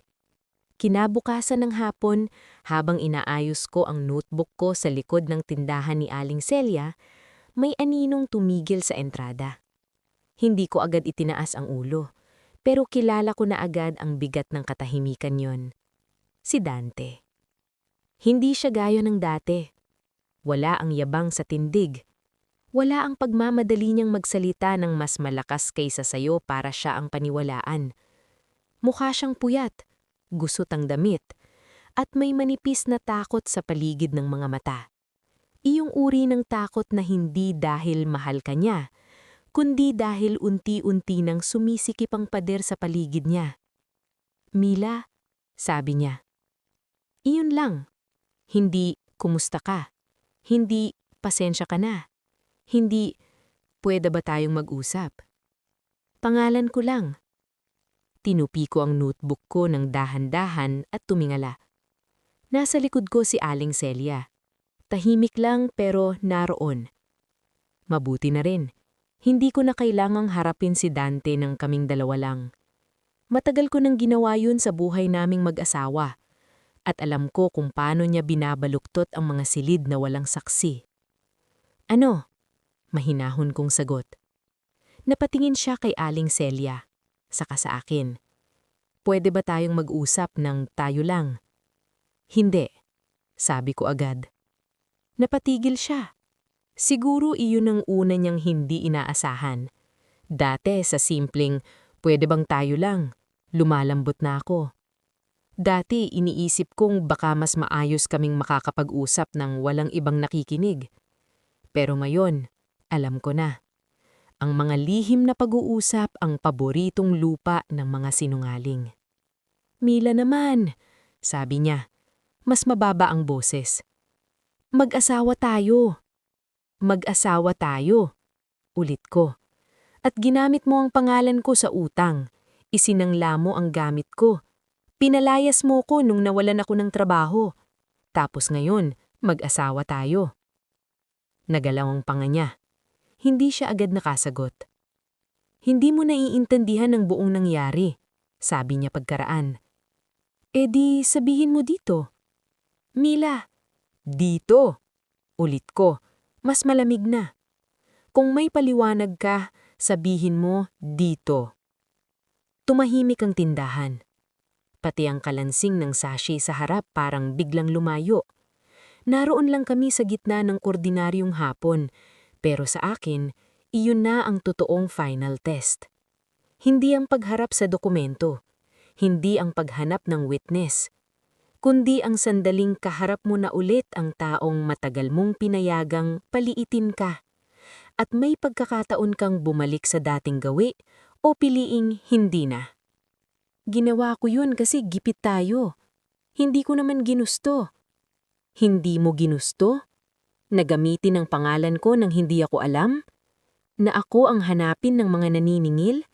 Kinabukasan ng hapon, habang inaayos ko ang notebook ko sa likod ng tindahan ni Aling Celia, may aninong tumigil sa entrada. Hindi ko agad itinaas ang ulo, pero kilala ko na agad ang bigat ng katahimikan yon. Si Dante. Hindi siya gaya ng dati. Wala ang yabang sa tindig. Wala ang pagmamadali niyang magsalita ng mas malakas kaysa sayo para siya ang paniwalaan. Mukha siyang puyat, gusot ang damit, at may manipis na takot sa paligid ng mga mata. Iyong uri ng takot na hindi dahil mahal ka niya, kundi dahil unti-unti nang sumisikip ang pader sa paligid niya. "Mila," sabi niya. Iyon lang. Hindi, "Kumusta ka?" Hindi, "Pasensya ka na." Hindi, "Pwede ba tayong mag-usap?" Pangalan ko lang. Tinupi ko ang notebook ko ng dahan-dahan at tumingala. Nasa likod ko si Aling Celia. Tahimik lang pero naroon. Mabuti na rin. Hindi ko na kailangang harapin si Dante ng kaming dalawa lang. Matagal ko nang ginawa yun sa buhay naming mag-asawa. At alam ko kung paano niya binabaluktot ang mga silid na walang saksi. "Ano?" Mahinahon kong sagot. Napatingin siya kay Aling Celia, saka sa akin. "Pwede ba tayong mag-usap ng tayo lang?" "Hindi," sabi ko agad. Napatigil siya. Siguro iyon ang una niyang hindi inaasahan. Dati sa simpleng, "Pwede bang tayo lang?" lumalambot na ako. Dati iniisip kong baka mas maayos kaming makakapag-usap ng walang ibang nakikinig. Pero ngayon, alam ko na. Ang mga lihim na pag-uusap ang paboritong lupa ng mga sinungaling. "Mila naman," sabi niya. Mas mababa ang boses. "Mag-asawa tayo." "Mag-asawa tayo," ulit ko. "At ginamit mo ang pangalan ko sa utang. Isinangla mo ang gamit ko. Pinalayas mo ko nung nawalan ako ng trabaho. Tapos ngayon, mag-asawa tayo." Nagalaw ang panga niya. Hindi siya agad nakasagot. "Hindi mo naiintindihan ang buong nangyari," sabi niya pagkaraan. "Eh di sabihin mo dito." "Mila." "Dito," ulit ko, mas malamig na. "Kung may paliwanag ka, sabihin mo dito." Tumahimik ang tindahan. Pati ang kalansing ng sachet sa harap parang biglang lumayo. Naroon lang kami sa gitna ng ordinaryong hapon, pero sa akin, iyon na ang totoong final test. Hindi ang pagharap sa dokumento, hindi ang paghanap ng witness, kundi ang sandaling kaharap mo na ulit ang taong matagal mong pinayagang paliitin ka. At may pagkakataon kang bumalik sa dating gawi o piliing hindi na. Ginawa ko yun kasi gipit tayo. Hindi ko naman ginusto. Hindi mo ginusto? Nagamitin ang pangalan ko nang hindi ako alam? Na ako ang hanapin ng mga naniningil?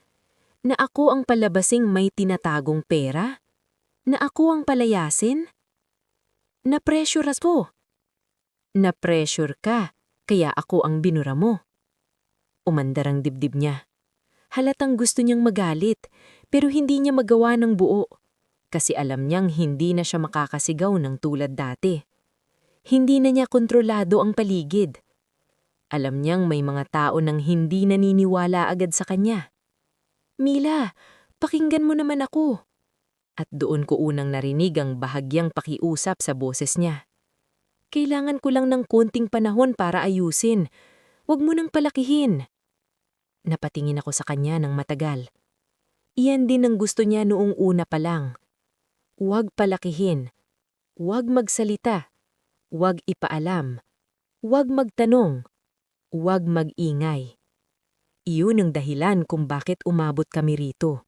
Na ako ang palabasing may tinatagong pera? Na ako ang palayasin? Na-pressure ako. Na-pressure ka, kaya ako ang binura mo. Umandar ang dibdib niya. Halatang gusto niyang magalit, pero hindi niya magawa ng buo. Kasi alam niyang hindi na siya makakasigaw ng tulad dati. Hindi na niya kontrolado ang paligid. Alam niyang may mga tao nang hindi naniniwala agad sa kanya. "Mila, pakinggan mo naman ako." At doon ko unang narinig ang bahagyang pakiusap sa boses niya. "Kailangan ko lang ng konting panahon para ayusin. Huwag mo nang palakihin." Napatingin ako sa kanya ng matagal. Iyan din ang gusto niya noong una pa lang. Huwag palakihin. Huwag magsalita. Huwag ipaalam. Huwag magtanong. Huwag mag-ingay. Iyon ang dahilan kung bakit umabot kami rito.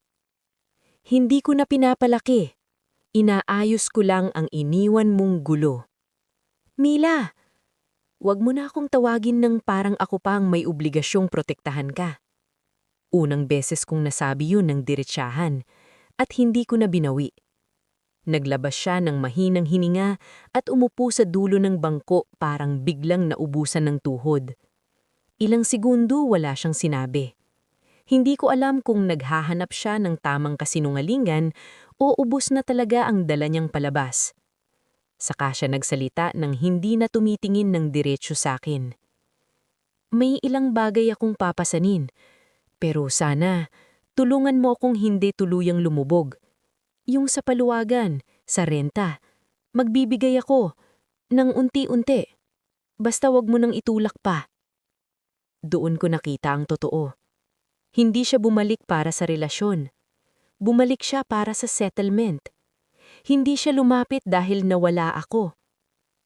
Hindi ko na pinapalaki. Inaayos ko lang ang iniwan mong gulo. Mila! Huwag mo na akong tawagin ng parang ako pa ang may obligasyong protektahan ka. Unang beses kong nasabi yun ng diretsahan at hindi ko na binawi. Naglabas siya ng mahinang hininga at umupo sa dulo ng bangko parang biglang naubusan ng tuhod. Ilang segundo wala siyang sinabi. Hindi ko alam kung naghahanap siya ng tamang kasinungalingan o ubos na talaga ang dala niyang palabas. Saka siya nagsalita nang hindi na tumitingin ng diretsyo sa akin. May ilang bagay akong papasanin, pero sana tulungan mo akong hindi tuluyang lumubog. Yung sa paluwagan, sa renta, magbibigay ako ng unti-unti. Basta wag mo nang itulak pa. Doon ko nakita ang totoo. Hindi siya bumalik para sa relasyon. Bumalik siya para sa settlement. Hindi siya lumapit dahil nawala ako.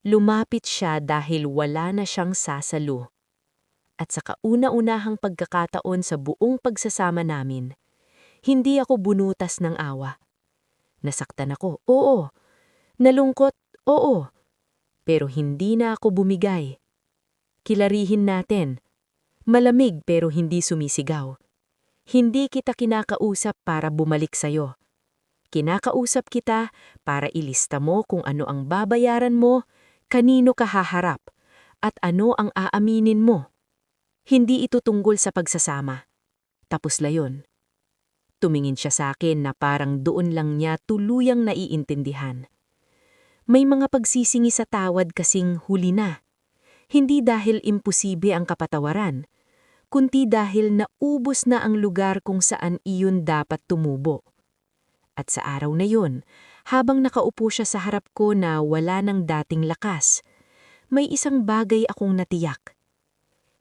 Lumapit siya dahil wala na siyang sasalo. At sa kauna-unahang pagkakataon sa buong pagsasama namin, hindi ako bunutas ng awa. Nasaktan ako, oo. Nalungkot, oo. Pero hindi na ako bumigay. Kilarihin natin. Malamig pero hindi sumisigaw. Hindi kita kinakausap para bumalik sa'yo. Kinakausap kita para ilista mo kung ano ang babayaran mo, kanino ka haharap, at ano ang aaminin mo. Hindi ito tungkol sa pagsasama. Tapos la yun. Tumingin siya sa akin na parang doon lang niya tuluyang naiintindihan. May mga pagsisingi sa tawad kasing huli na. Hindi dahil imposible ang kapatawaran, kundi dahil naubos na ang lugar kung saan iyon dapat tumubo. At sa araw na yun, habang nakaupo siya sa harap ko na wala ng dating lakas, may isang bagay akong natiyak.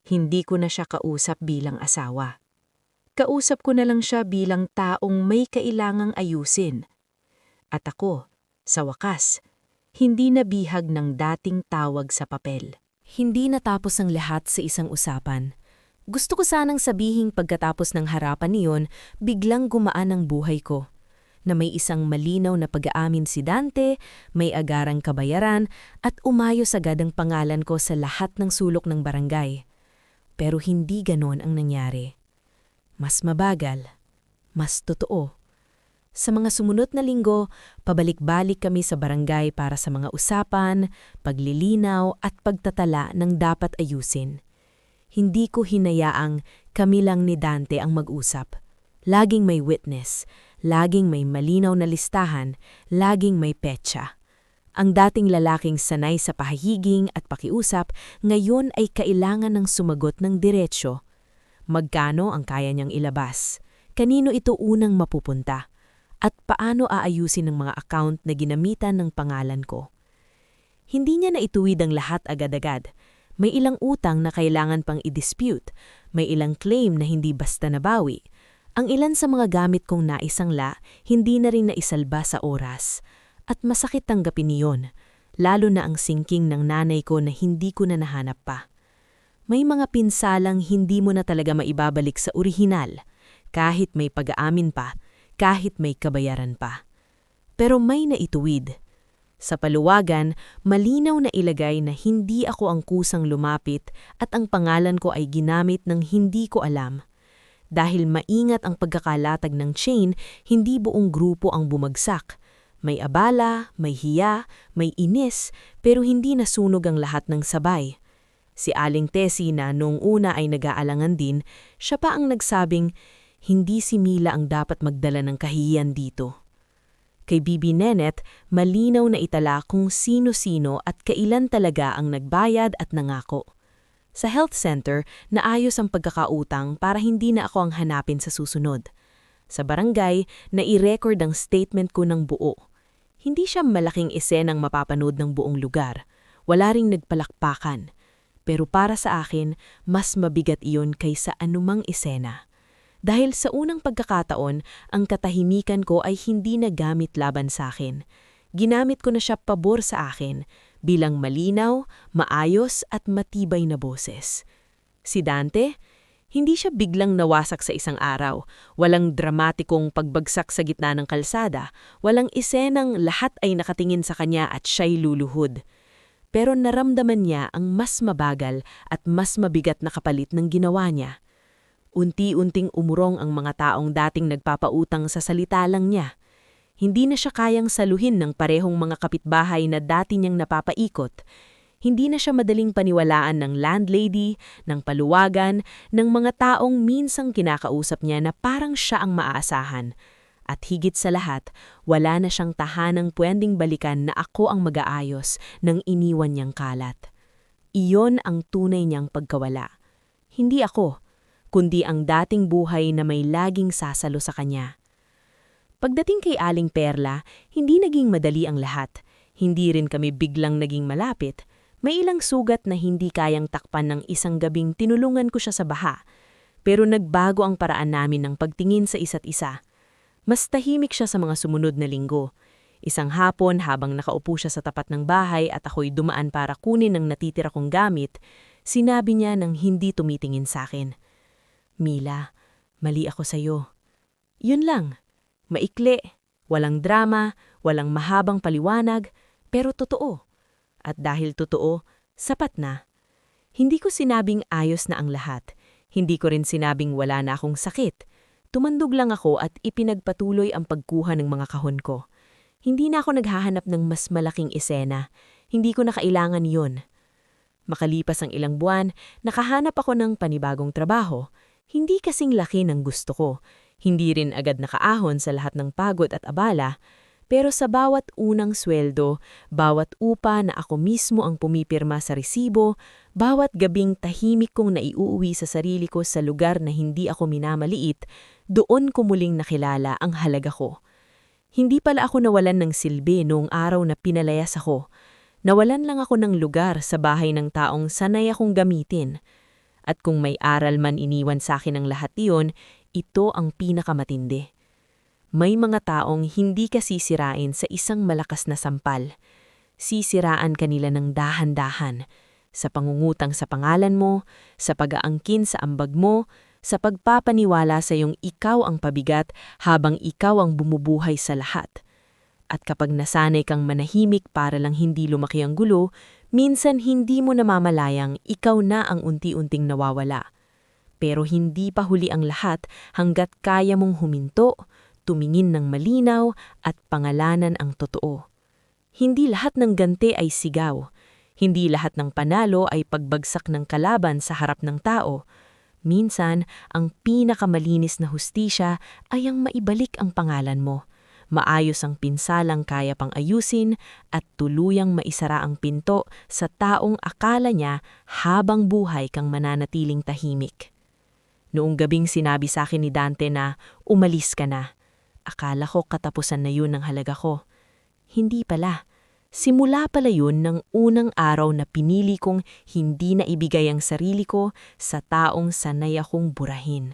Hindi ko na siya kausap bilang asawa. Kausap ko na lang siya bilang taong may kailangang ayusin. At ako, sa wakas, hindi nabihag ng dating tawag sa papel. Hindi natapos ang lahat sa isang usapan. Gusto ko sanang sabihing pagkatapos ng harapan niyon, biglang gumaan ang buhay ko. Na may isang malinaw na pag-aamin si Dante, may agarang kabayaran, at umayos agad ang pangalan ko sa lahat ng sulok ng barangay. Pero hindi ganon ang nangyari. Mas mabagal, mas totoo. Sa mga sumunod na linggo, pabalik-balik kami sa barangay para sa mga usapan, paglilinaw at pagtatala ng dapat ayusin. Hindi ko hinayaang kami lang ni Dante ang mag-usap. Laging may witness, laging may malinaw na listahan, laging may petsa. Ang dating lalaking sanay sa pahahiging at pakiusap, ngayon ay kailangan ng sumagot ng diretsyo. Magkano ang kaya niyang ilabas? Kanino ito unang mapupunta? At paano aayusin ang mga account na ginamitan ng pangalan ko? Hindi niya naituwid ang lahat agad-agad. May ilang utang na kailangan pang i-dispute, may ilang claim na hindi basta nabawi. Ang ilan sa mga gamit kong naisangla, hindi na rin naisalba sa oras. At masakit tanggapin niyon, lalo na ang singking ng nanay ko na hindi ko na nahanap pa. May mga pinsalang hindi mo na talaga maibabalik sa orihinal, kahit may pag-aamin pa, kahit may kabayaran pa. Pero may naituwid. Sa paluwagan, malinaw na ilagay na hindi ako ang kusang lumapit at ang pangalan ko ay ginamit ng hindi ko alam. Dahil maingat ang pagkakalatag ng chain, hindi buong grupo ang bumagsak. May abala, may hiya, may inis, pero hindi nasunog ang lahat ng sabay. Si Aling Tessie na noong una ay nag-aalangan din, siya pa ang nagsabing, hindi si Mila ang dapat magdala ng kahihiyan dito. Kay Bibi Nenet, malinaw na itala kung sino-sino at kailan talaga ang nagbayad at nangako. Sa health center, naayos ang pagkakautang para hindi na ako ang hanapin sa susunod. Sa barangay, nai-record ang statement ko ng buo. Hindi siya malaking esenang mapapanood ng buong lugar. Wala ring nagpalakpakan. Pero para sa akin, mas mabigat iyon kaysa anumang esena. Dahil sa unang pagkakataon, ang katahimikan ko ay hindi na gamit laban sa akin. Ginamit ko na siya pabor sa akin, bilang malinaw, maayos at matibay na boses. Si Dante, hindi siya biglang nawasak sa isang araw. Walang dramatikong pagbagsak sa gitna ng kalsada. Walang esenang lahat ay nakatingin sa kanya at siya'y luluhod. Pero naramdaman niya ang mas mabagal at mas mabigat na kapalit ng ginawa niya. Unti-unting umurong ang mga taong dating nagpapautang sa salita lang niya. Hindi na siya kayang saluhin ng parehong mga kapitbahay na dati niyang napapaikot. Hindi na siya madaling paniwalaan ng landlady, ng paluwagan, ng mga taong minsang kinakausap niya na parang siya ang maaasahan. At higit sa lahat, wala na siyang tahanang pwedeng balikan na ako ang mag-aayos ng iniwan niyang kalat. Iyon ang tunay niyang pagkawala. Hindi ako, kundi ang dating buhay na may laging sasalo sa kanya. Pagdating kay Aling Perla, hindi naging madali ang lahat. Hindi rin kami biglang naging malapit. May ilang sugat na hindi kayang takpan ng isang gabing tinulungan ko siya sa baha. Pero nagbago ang paraan namin ng pagtingin sa isa't isa. Mas tahimik siya sa mga sumunod na linggo. Isang hapon habang nakaupo siya sa tapat ng bahay at ako'y dumaan para kunin ang natitira kong gamit, sinabi niya nang hindi tumitingin sa akin. "Mila, mali ako sa'yo." Yun lang. Maikli, walang drama, walang mahabang paliwanag, pero totoo. At dahil totoo, sapat na. Hindi ko sinabing ayos na ang lahat. Hindi ko rin sinabing wala na akong sakit. Tumandog lang ako at ipinagpatuloy ang pagkuha ng mga kahon ko. Hindi na ako naghahanap ng mas malaking esena. Hindi ko na kailangan yun. Makalipas ang ilang buwan, nakahanap ako ng panibagong trabaho. Hindi kasing laki ng gusto ko. Hindi rin agad nakaahon sa lahat ng pagod at abala. Pero sa bawat unang sweldo, bawat upa na ako mismo ang pumipirma sa resibo, bawat gabing tahimik kong naiuuwi sa sarili ko sa lugar na hindi ako minamaliit, doon ko muling nakilala ang halaga ko. Hindi pala ako nawalan ng silbi noong araw na pinalayas ako. Nawalan lang ako ng lugar sa bahay ng taong sanay akong gamitin. At kung may aral man iniwan sa akin ng lahat iyon, ito ang pinakamatindi. May mga taong hindi ka sisirain sa isang malakas na sampal. Sisiraan kanila ng dahan-dahan, sa pangungutang sa pangalan mo, sa pag-aangkin sa ambag mo, sa pagpapaniwala sa iyong ikaw ang pabigat habang ikaw ang bumubuhay sa lahat. At kapag nasanay kang manahimik para lang hindi lumaki ang gulo, minsan hindi mo namamalayang ikaw na ang unti-unting nawawala. Pero hindi pa huli ang lahat hanggat kaya mong huminto, tumingin ng malinaw at pangalanan ang totoo. Hindi lahat ng ganti ay sigaw. Hindi lahat ng panalo ay pagbagsak ng kalaban sa harap ng tao. Minsan, ang pinakamalinis na hustisya ay ang maibalik ang pangalan mo. Maayos ang pinsalang kaya pang ayusin at tuluyang maisara ang pinto sa taong akala niya habang buhay kang mananatiling tahimik. Noong gabing sinabi sa akin ni Dante na umalis ka na, akala ko katapusan na yun ng halaga ko. Hindi pala. Simula pala yun ng unang araw na pinili kong hindi na ibigay ang sarili ko sa taong sanay akong burahin.